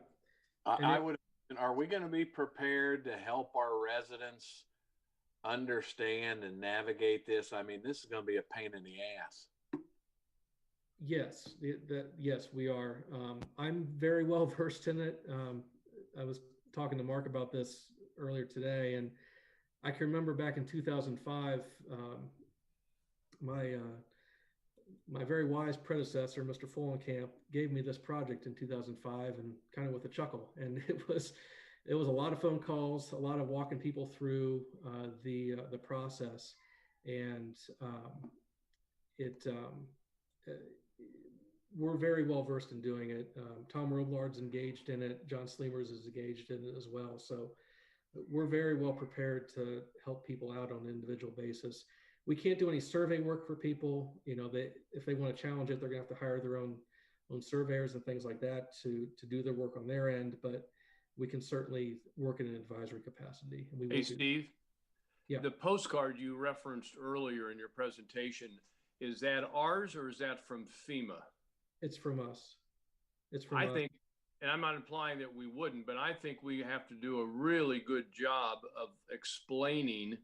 I would, are we going to be prepared to help our residents understand and navigate this? I mean, this is going to be a pain in the ass. Yes, yes, we are. I'm very well versed in it. I was talking to Mark about this earlier today, and I can remember back in 2005, my very wise predecessor, Mr. Fullenkamp, gave me this project in 2005, and kind of with a chuckle. And it was a lot of phone calls, a lot of walking people through the process, and we're very well versed in doing it. Tom Roblard's engaged in it. John Sleemers is engaged in it as well. So we're very well prepared to help people out on an individual basis. We can't do any survey work for people. You know, if they want to challenge it, they're gonna have to hire their own surveyors and things like that to do their work on their end. But we can certainly work in an advisory capacity. And we will. Hey, Steve. Yeah. The postcard you referenced earlier in your presentation, is that ours or is that from FEMA? It's from us. It's from us. I think, and I'm not implying that we wouldn't, but I think we have to do a really good job of explaining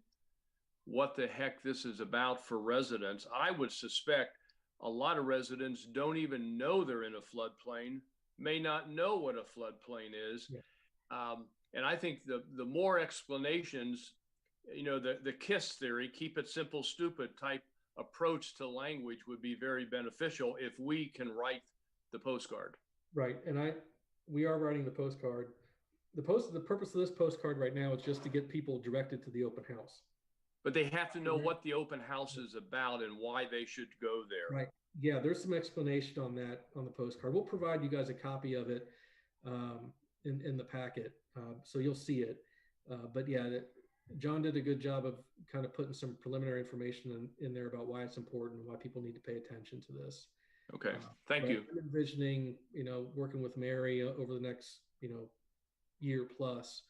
what the heck this is about for residents. I would suspect a lot of residents don't even know they're in a floodplain, may not know what a floodplain is. Yeah. And I think the more explanations, you know, the KISS theory, keep it simple, stupid type approach to language would be very beneficial if we can write the postcard. Right. And we are writing the postcard. The purpose of this postcard right now is just to get people directed to the open house. But they have to know what the open house is about and why they should go there. Right. Yeah, there's some explanation on that on the postcard. We'll provide you guys a copy of it in the packet, so you'll see it. But yeah, John did a good job of kind of putting some preliminary information in there about why it's important and why people need to pay attention to this. Okay, thank you. I'm envisioning, you know, working with Mary over the next, you know, year plus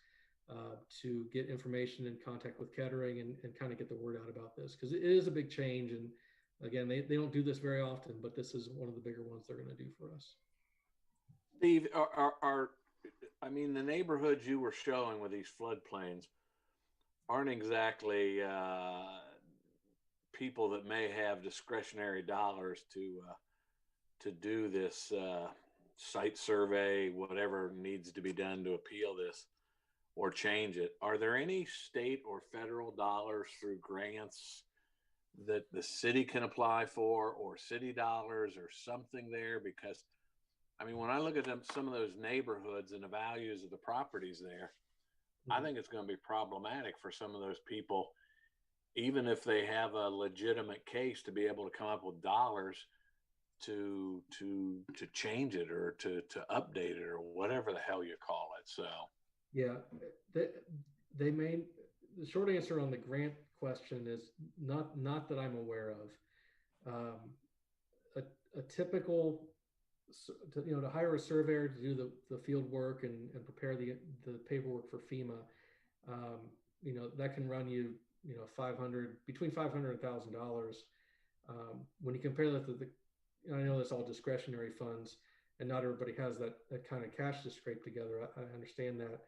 to get information in contact with Kettering and kind of get the word out about this, because it is a big change. And again, they don't do this very often, but this is one of the bigger ones they're going to do for us. Steve, I mean, the neighborhoods you were showing with these floodplains aren't exactly people that may have discretionary dollars to do this site survey, whatever needs to be done to appeal this or change it. Are there any state or federal dollars through grants that the city can apply for, or city dollars or something there? Because I mean, when I look at some of those neighborhoods and the values of the properties there, I think it's going to be problematic for some of those people, even if they have a legitimate case, to be able to come up with dollars to change it or to update it or whatever the hell you call it. So yeah, they may. The short answer on the grant question is not that I'm aware of. A typical, you know, to hire a surveyor to do the field work and prepare the paperwork for FEMA, you know, that can run you between $500 and $1,000. When you compare that to I know that's all discretionary funds, and not everybody has that kind of cash to scrape together. I understand that.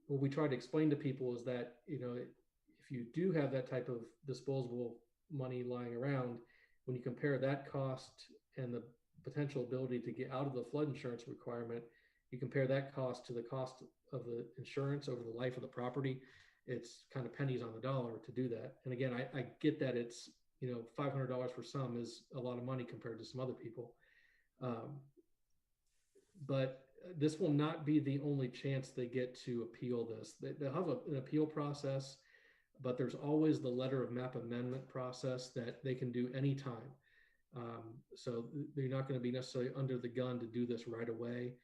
What we try to explain to people is that, if you do have that type of disposable money lying around, when you compare that cost and the potential ability to get out of the flood insurance requirement, you compare that cost to the cost of the insurance over the life of the property, it's kind of pennies on the dollar to do that. And again, I get that it's, $500 for some is a lot of money compared to some other people. But this will not be the only chance they get to appeal this. They'll have an appeal process, but there's always the letter of map amendment process that they can do anytime. So they're not going to be necessarily under the gun to do this right away.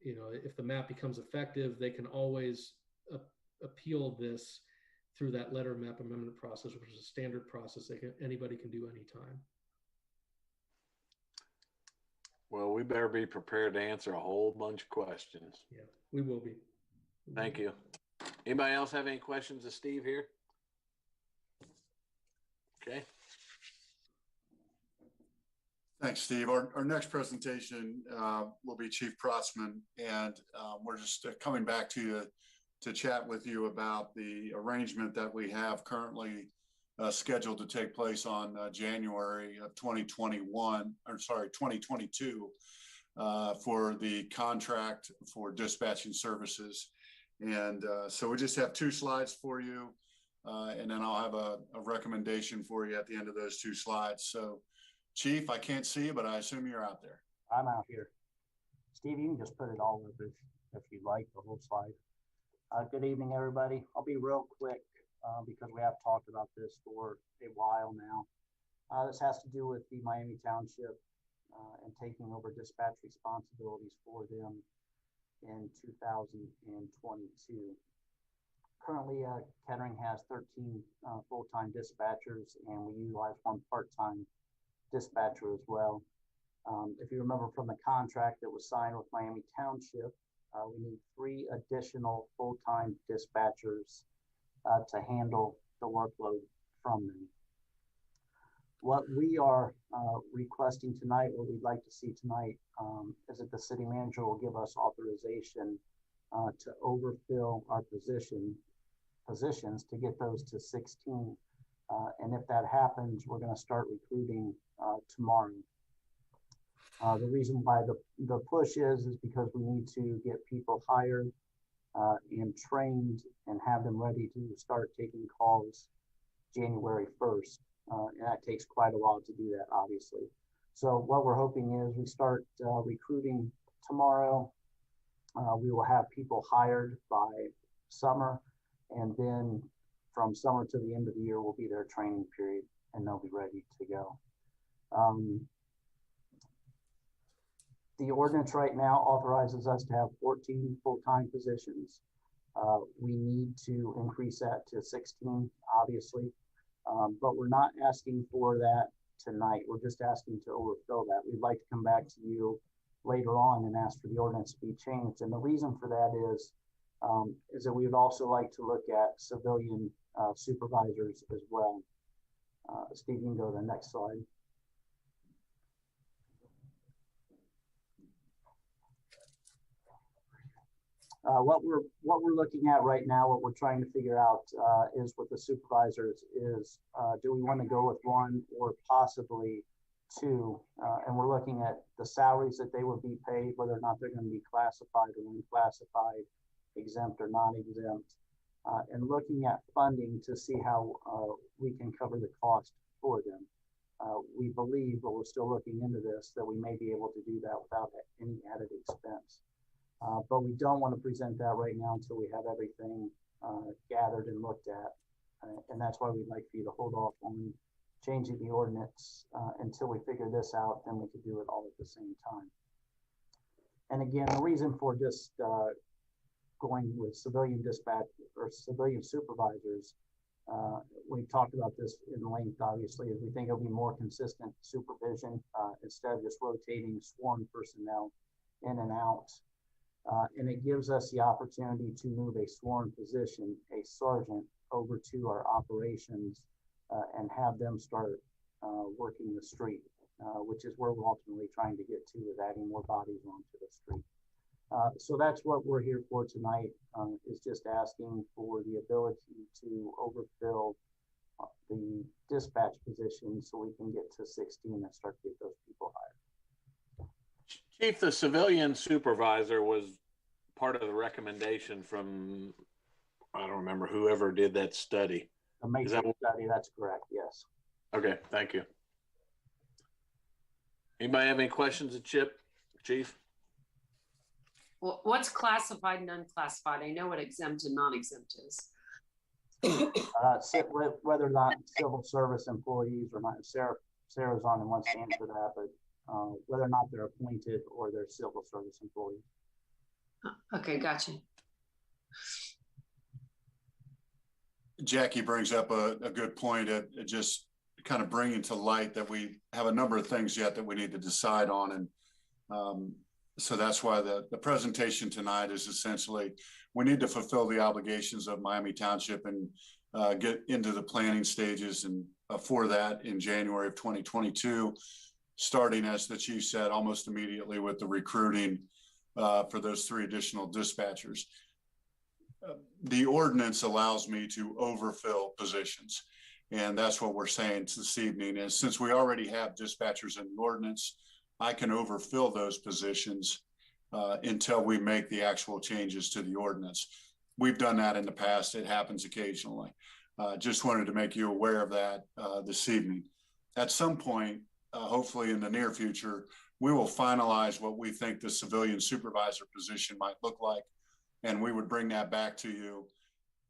If the map becomes effective, they can always appeal this through that letter of map amendment process, which is a standard process anybody can do anytime. Well, we better be prepared to answer a whole bunch of questions. Yeah, we will be. Thank you. Anybody else have any questions of Steve here? Okay. Thanks, Steve. Our next presentation will be Chief Prossman, and we're just coming back to you to chat with you about the arrangement that we have currently scheduled to take place on January of 2022 for the contract for dispatching services. And so we just have 2 slides for you, and then I'll have a recommendation for you at the end of those 2 slides. So Chief, I can't see you, but I assume you're out there. I'm out here. Steve, you can just put it all up if you'd like, the whole slide. Good evening, everybody. I'll be real quick because we have talked about this for a while now. This has to do with the Miami Township and taking over dispatch responsibilities for them in 2022. Currently, Kettering has 13 full-time dispatchers, and we utilize 1 part-time dispatcher as well. If you remember from the contract that was signed with Miami Township, we need 3 additional full-time dispatchers to handle the workload from them. What we are requesting tonight, what we'd like to see tonight, is that the city manager will give us authorization to overfill our positions to get those to 16. And if that happens, we're going to start recruiting tomorrow. The reason why the push is because we need to get people hired and trained and have them ready to start taking calls January 1st. And that takes quite a while to do that, obviously. So what we're hoping is we start recruiting tomorrow. We will have people hired by summer, and then from summer to the end of the year will be their training period, and they'll be ready to go. The ordinance right now authorizes us to have 14 full-time positions. We need to increase that to 16, obviously, but we're not asking for that tonight. We're just asking to overfill that. We'd like to come back to you later on and ask for the ordinance to be changed. And the reason for that is that we would also like to look at civilian supervisors as well. Steve, you can go to the next slide. What we're looking at right now, what we're trying to figure out is with the supervisors is, do we want to go with 1 or possibly 2? And we're looking at the salaries that they would be paid, whether or not they're going to be classified or unclassified, exempt or non-exempt, and looking at funding to see how we can cover the cost for them. We believe, but we're still looking into this, that we may be able to do that without any added expense. But we don't want to present that right now until we have everything gathered and looked at. And that's why we'd like for you to hold off on changing the ordinance until we figure this out, then we could do it all at the same time. And again, the reason for just going with civilian dispatch or civilian supervisors, we talked about this in length, obviously, is we think it'll be more consistent supervision instead of just rotating sworn personnel in and out. And it gives us the opportunity to move a sworn position, a sergeant, over to our operations and have them start working the street, which is where we're ultimately trying to get to, is adding more bodies onto the street. So that's what we're here for tonight, is just asking for the ability to overfill the dispatch position so we can get to 16 and start to get those people hired. Chief, the civilian supervisor was part of the recommendation from, I don't remember, whoever did that study. The matrix study, that's correct, yes. Okay, thank you. Anybody have any questions of Chip, Chief? Well, what's classified and unclassified? I know what exempt and non-exempt is. Whether or not civil service employees or not, Sarah's on and wants to answer that, but whether or not they're appointed or they're civil service employees. Okay, gotcha. Jackie brings up a good point at just kind of bringing to light that we have a number of things yet that we need to decide on. And so that's why the presentation tonight is essentially, we need to fulfill the obligations of Miami Township and get into the planning stages. And for that in January of 2022, starting, as the chief said, almost immediately with the recruiting for those 3 additional dispatchers. The ordinance allows me to overfill positions. And that's what we're saying this evening is, since we already have dispatchers in the ordinance, I can overfill those positions until we make the actual changes to the ordinance. We've done that in the past. It happens occasionally. Just wanted to make you aware of that this evening. At some point, hopefully in the near future, we will finalize what we think the civilian supervisor position might look like. And we would bring that back to you,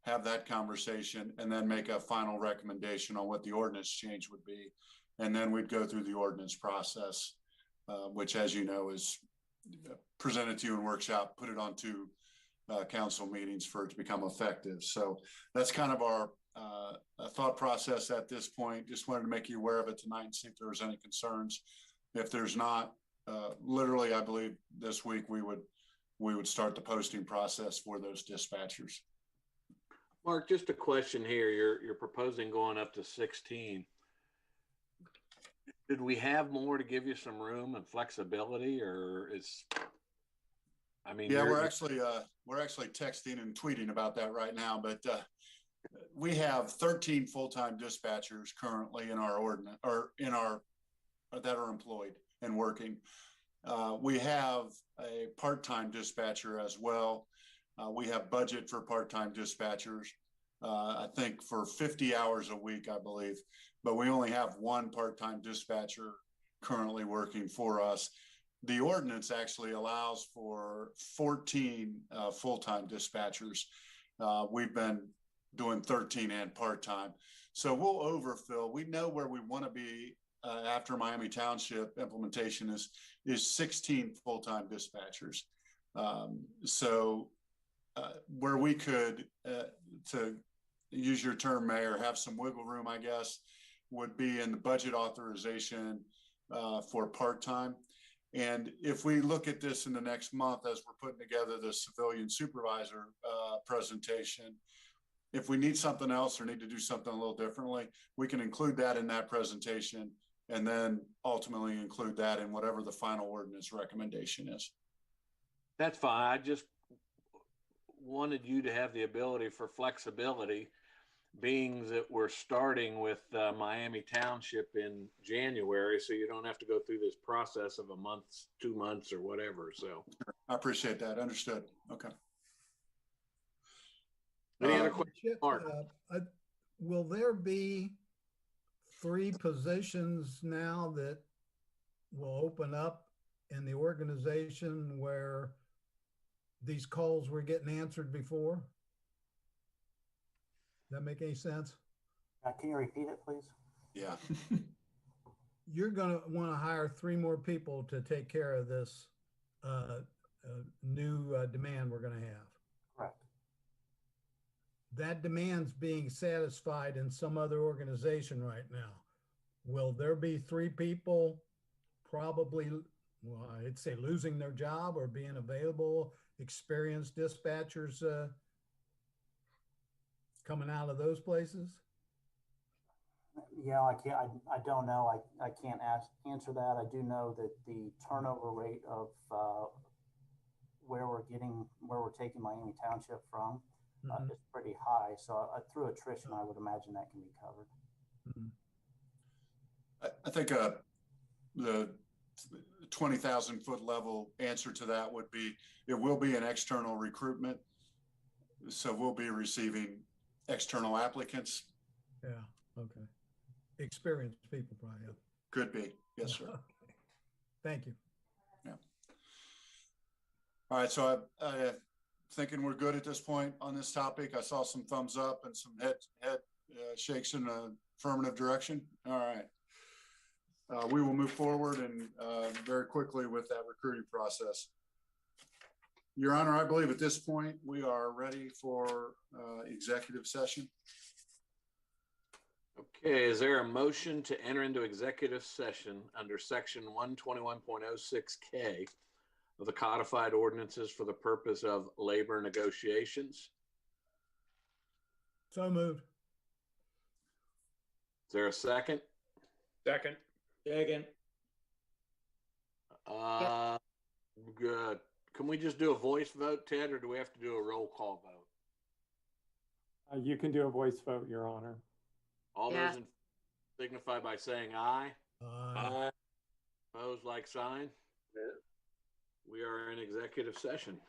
have that conversation, and then make a final recommendation on what the ordinance change would be. And then we'd go through the ordinance process, which, as you know, is presented to you in workshop, put it onto council meetings for it to become effective. So that's kind of our thought process at this point. Just wanted to make you aware of it tonight and see if there was any concerns. If there's not, literally, I believe this week we would start the posting process for those dispatchers. Mark, just a question here. You're proposing going up to 16. Did we have more to give you some room and flexibility, or is, I mean, yeah, we're actually texting and tweeting about that right now, but we have 13 full-time dispatchers currently in our ordinance, or that are employed and working. We have a part-time dispatcher as well. We have budget for part-time dispatchers, I think for 50 hours a week, I believe, but we only have 1 part-time dispatcher currently working for us. The ordinance actually allows for 14 full-time dispatchers. We've been doing 13 and part-time. So we'll overfill. We know where we want to be after Miami Township implementation is 16 full-time dispatchers. So where we could, to use your term, Mayor, have some wiggle room, I guess, would be in the budget authorization for part-time. And if we look at this in the next month, as we're putting together the civilian supervisor presentation, if we need something else or need to do something a little differently, we can include that in that presentation and then ultimately include that in whatever the final ordinance recommendation is. That's fine. I just wanted you to have the ability for flexibility, being that we're starting with Miami Township in January, so you don't have to go through this process of a month, 2 months, or whatever. So I appreciate that. Understood. Okay. Any other questions, Mark? Will there be 3 positions now that will open up in the organization where these calls were getting answered before? Does that make any sense? Can you repeat it, please? Yeah. You're going to want to hire 3 more people to take care of this new demand we're going to have. Correct. That demand's being satisfied in some other organization right now. Will there be 3 people probably, well, I'd say losing their job or being available? experienced dispatchers coming out of those places? Yeah, I don't know. I can't answer that. I do know that the turnover rate of where we're taking Miami Township from is pretty high. So through attrition, I would imagine that can be covered. I think the 20,000 foot level answer to that would be, it will be an external recruitment. So we'll be receiving external applicants. Yeah, okay. Experienced people probably. Yeah. Could be, yes, sir. Okay. Thank you. Yeah. All right, so I thinking we're good at this point on this topic. I saw some thumbs up and some head shakes in a affirmative direction. All right. We will move forward and very quickly with that recruiting process. Your Honor, I believe at this point we are ready for executive session. Okay, is there a motion to enter into executive session under section 121.06K of the codified ordinances for the purpose of labor negotiations? So moved. Is there a second? Second. Second. Good. Can we just do a voice vote, Ted, or do we have to do a roll call vote? You can do a voice vote, Your Honor. All those in signify by saying aye. Aye. Opposed, like sign. We are in executive session.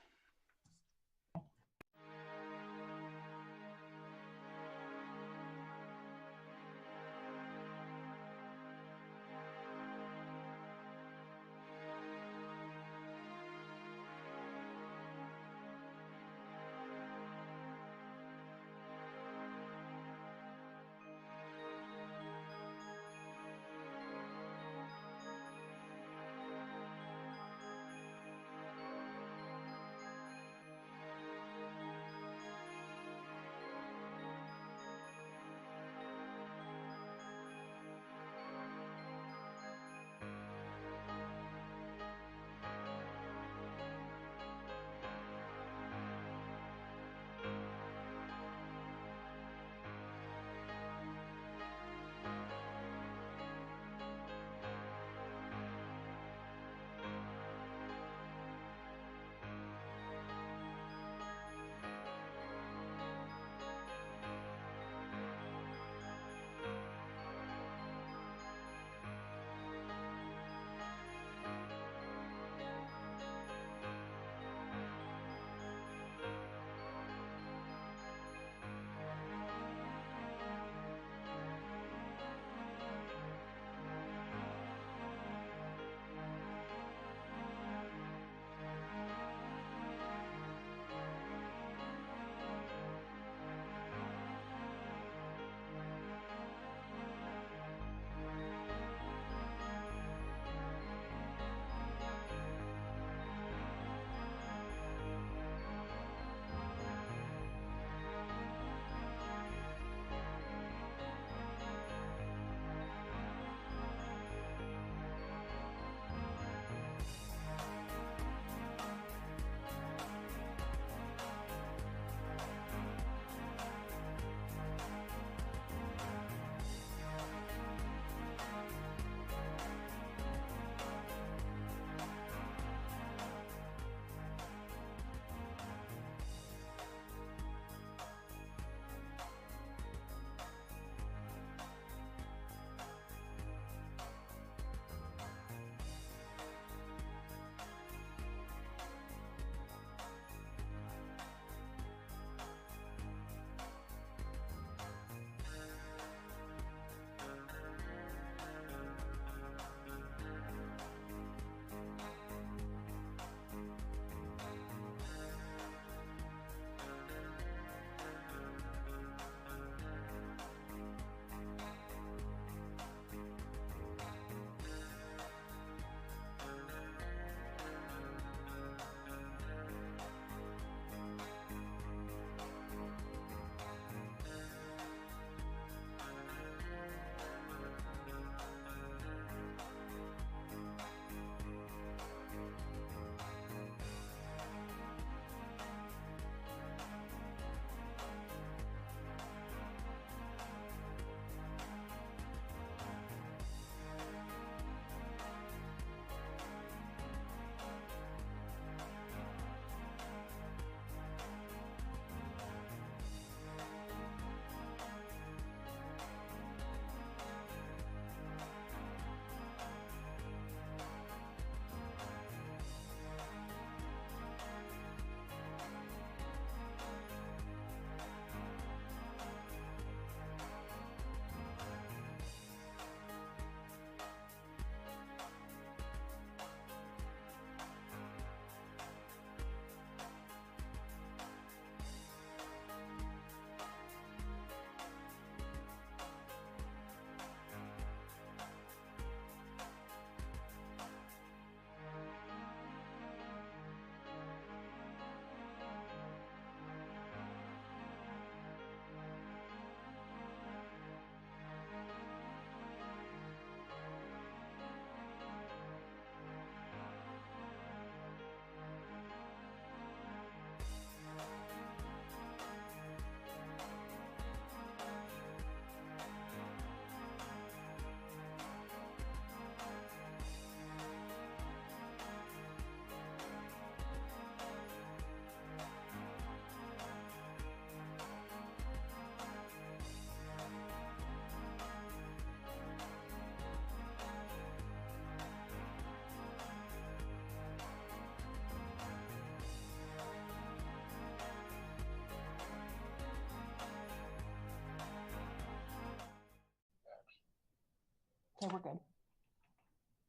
Okay, we're good.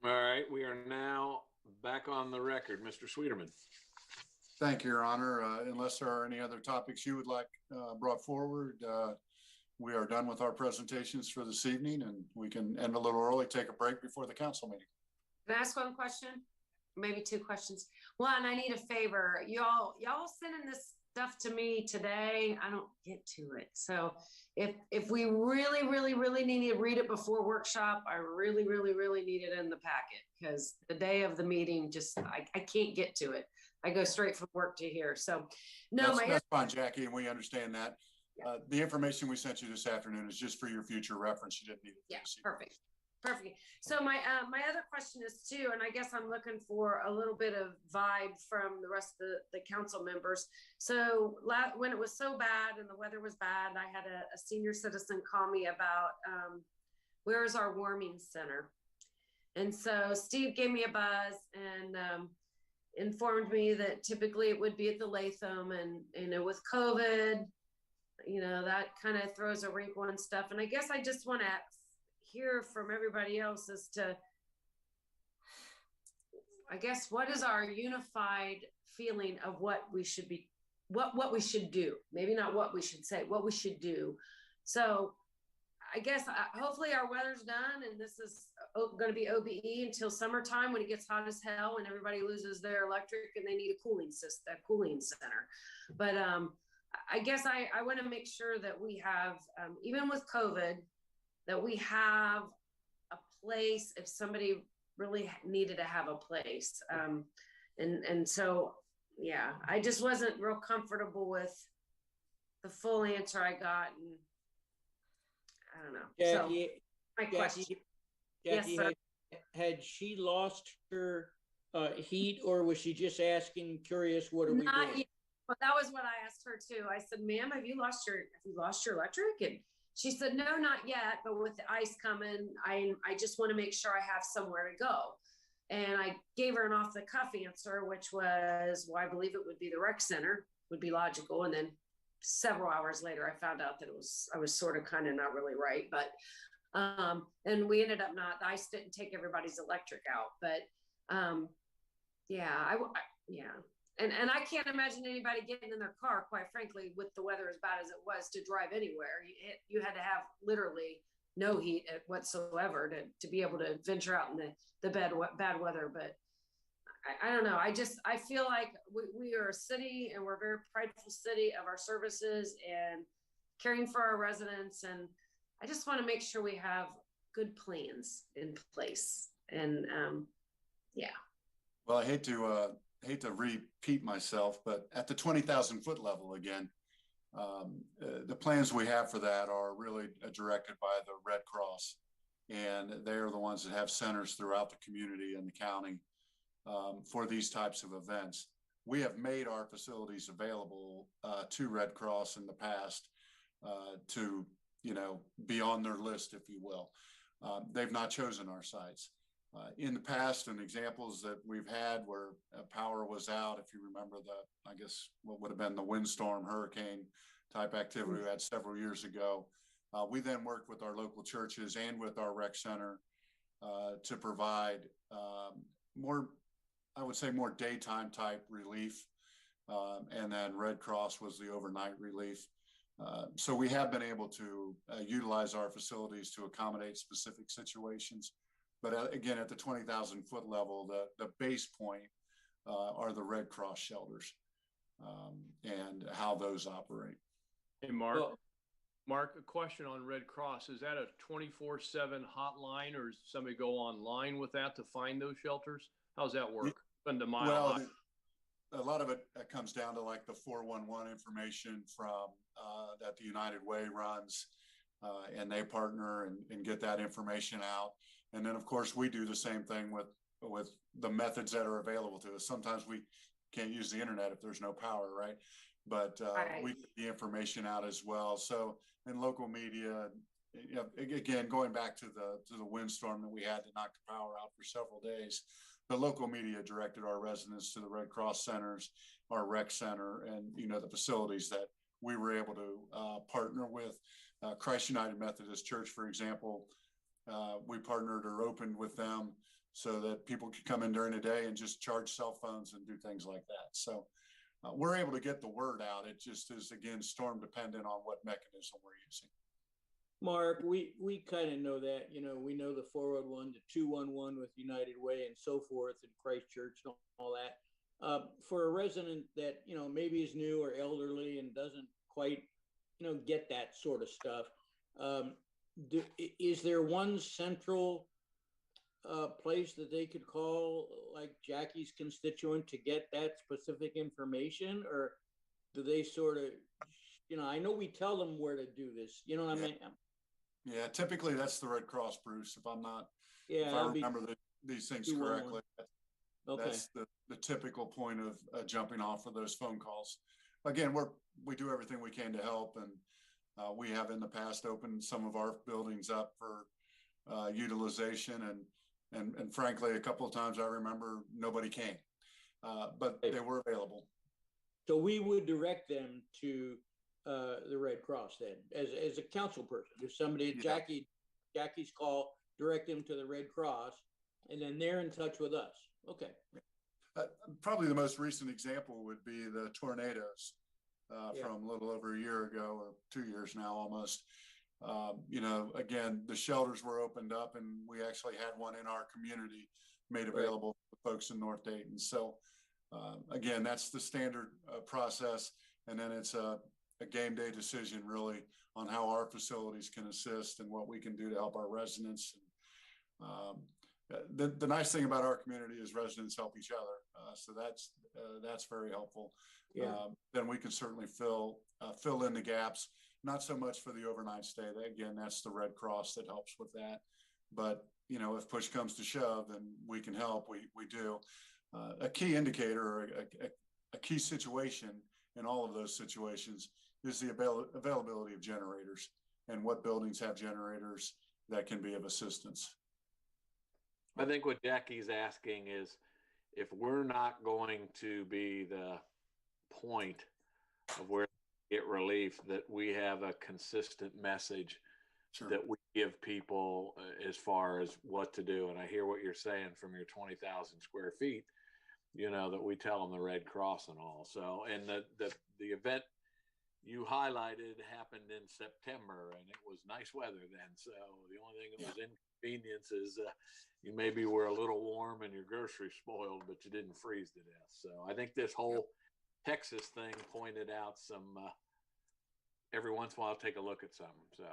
All right, we are now back on the record. Mr. Sweeterman. Thank you, Your Honor. Unless there are any other topics you would like brought forward, we are done with our presentations for this evening, and we can end a little early, take a break before the council meeting. Can I ask one question? Maybe two questions. One, I need a favor. Y'all sending this stuff to me today. I don't get to it. So if we really need to read it before workshop, I really need it in the packet, because the day of the meeting, just I can't get to it. I go straight from work to here. So no, that's fine, Jackie, and we understand that. Yeah. The information we sent you this afternoon is just for your future reference. You didn't need it. Yeah, perfect. So my other question is too, and I guess I'm looking for a little bit of vibe from the rest of the council members. So when it was so bad and the weather was bad, I had a senior citizen call me about where's our warming center. And so Steve gave me a buzz and informed me that typically it would be at the Latham, and with COVID, that kind of throws a wrinkle and stuff. And I guess I just want to hear from everybody else as to, I guess, what is our unified feeling of what we should be, what we should do, maybe not what we should say, what we should do. So I guess hopefully our weather's done, and this is going to be OBE until summertime when it gets hot as hell and everybody loses their electric and they need a cooling system, a cooling center. But I guess I want to make sure that we have, even with COVID, that we have a place if somebody really needed to have a place. And so, yeah, I just wasn't real comfortable with the full answer I got. And I don't know. Jackie, so my question. Jackie, yes, had she lost her heat, or was she just asking, curious, what are we doing? Yet. Well, that was what I asked her too. I said, ma'am, have you lost your electric? And she said, no, not yet. But with the ice coming, I just want to make sure I have somewhere to go. And I gave her an off the cuff answer, which was, well, I believe it would be the rec center, would be logical. And then several hours later, I found out that I was sort of kind of not really right. But, and we ended up the ice didn't take everybody's electric out. But, yeah, yeah. And I can't imagine anybody getting in their car, quite frankly, with the weather as bad as it was, to drive anywhere. You had to have literally no heat whatsoever to be able to venture out in the bad weather. But I don't know. I feel like we are a city, and we're a very prideful city of our services and caring for our residents. And I just want to make sure we have good plans in place. And yeah. Well, I hate to repeat myself, but at the 20,000 foot level again, the plans we have for that are really directed by the Red Cross, and they are the ones that have centers throughout the community and the county for these types of events. We have made our facilities available to Red Cross in the past to, be on their list, if you will. They've not chosen our sites. In the past, and examples that we've had where power was out, if you remember I guess what would have been the windstorm, hurricane type activity we had several years ago, we then worked with our local churches and with our rec center to provide more daytime type relief. And then Red Cross was the overnight relief. So we have been able to utilize our facilities to accommodate specific situations. But again, at the 20,000 foot level, the base point are the Red Cross shelters and how those operate. Hey, Mark, a question on Red Cross. Is that a 24/7 hotline, or does somebody go online with that to find those shelters? How's that work? Well, a lot of it comes down to like the 411 information from that the United Way runs, and they partner and get that information out. And then, of course, we do the same thing with the methods that are available to us. Sometimes we can't use the internet if there's no power, right? But we get the information out as well. So in local media, again, going back to the windstorm that we had to knock the power out for several days, the local media directed our residents to the Red Cross centers, our rec center, and the facilities that we were able to partner with. Christ United Methodist Church, for example, we partnered or opened with them so that people could come in during the day and just charge cell phones and do things like that. So we're able to get the word out. It just is, again, storm dependent on what mechanism we're using. Mark, we kind of know that, you know, we know the 401 to 211 with United Way and so forth, and Christchurch and all that. For a resident that, you know, maybe is new or elderly and doesn't quite, you know, get that sort of stuff, is there one central place that they could call, like Jackie's constituent, to get that specific information? Or do they sort of, you know, I know we tell them where to do this, you know what I mean? Yeah, typically that's the Red Cross, Bruce, if I'm not, Yeah, if I remember these things correctly. Okay. That's the typical point of jumping off of those phone calls. Again, we do everything we can to help, and we have in the past opened some of our buildings up for utilization, and frankly, a couple of times I remember nobody came, but they were available. So we would direct them to the Red Cross then, as a council person. If somebody, Yeah. Jackie's call, direct them to the Red Cross, and then they're in touch with us. Okay. Probably the most recent example would be the tornadoes from a little over a year ago, or 2 years now almost. You know, again, the shelters were opened up, and we actually had one in our community made available for folks in North Dayton. So again, that's the standard process. And then it's a game day decision really on how our facilities can assist and what we can do to help our residents. The nice thing about our community is residents help each other. So that's very helpful. Yeah. Then we can certainly fill in the gaps, not so much for the overnight stay. Again, that's the Red Cross that helps with that. But, you know, if push comes to shove and we can help, we do. A key indicator, or a key situation in all of those situations is the availability of generators, and what buildings have generators that can be of assistance. I think what Jackie's asking is, if we're not going to be the point of where we get relief, that we have a consistent message that we give people as far as what to do. And I hear what you're saying from your 20,000 square feet, you know, that we tell them the Red Cross and all. So, and the event you highlighted happened in September, and it was nice weather then. So the only thing that was inconvenience is you maybe were a little warm and your groceries spoiled, but you didn't freeze to death. So I think this whole Texas thing pointed out some, every once in a while, take a look at something. So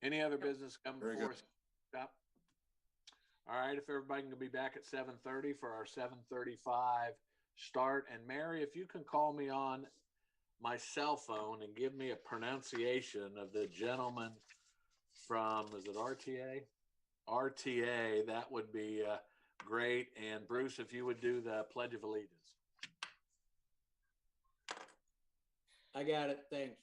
any other business coming before us? Stop. All right, if everybody can be back at 7:30 for our 7:35 start. And Mary, if you can call me on my cell phone and give me a pronunciation of the gentleman from, is it RTA? RTA, that would be great. And Bruce, if you would do the Pledge of Allegiance. I got it. Thanks.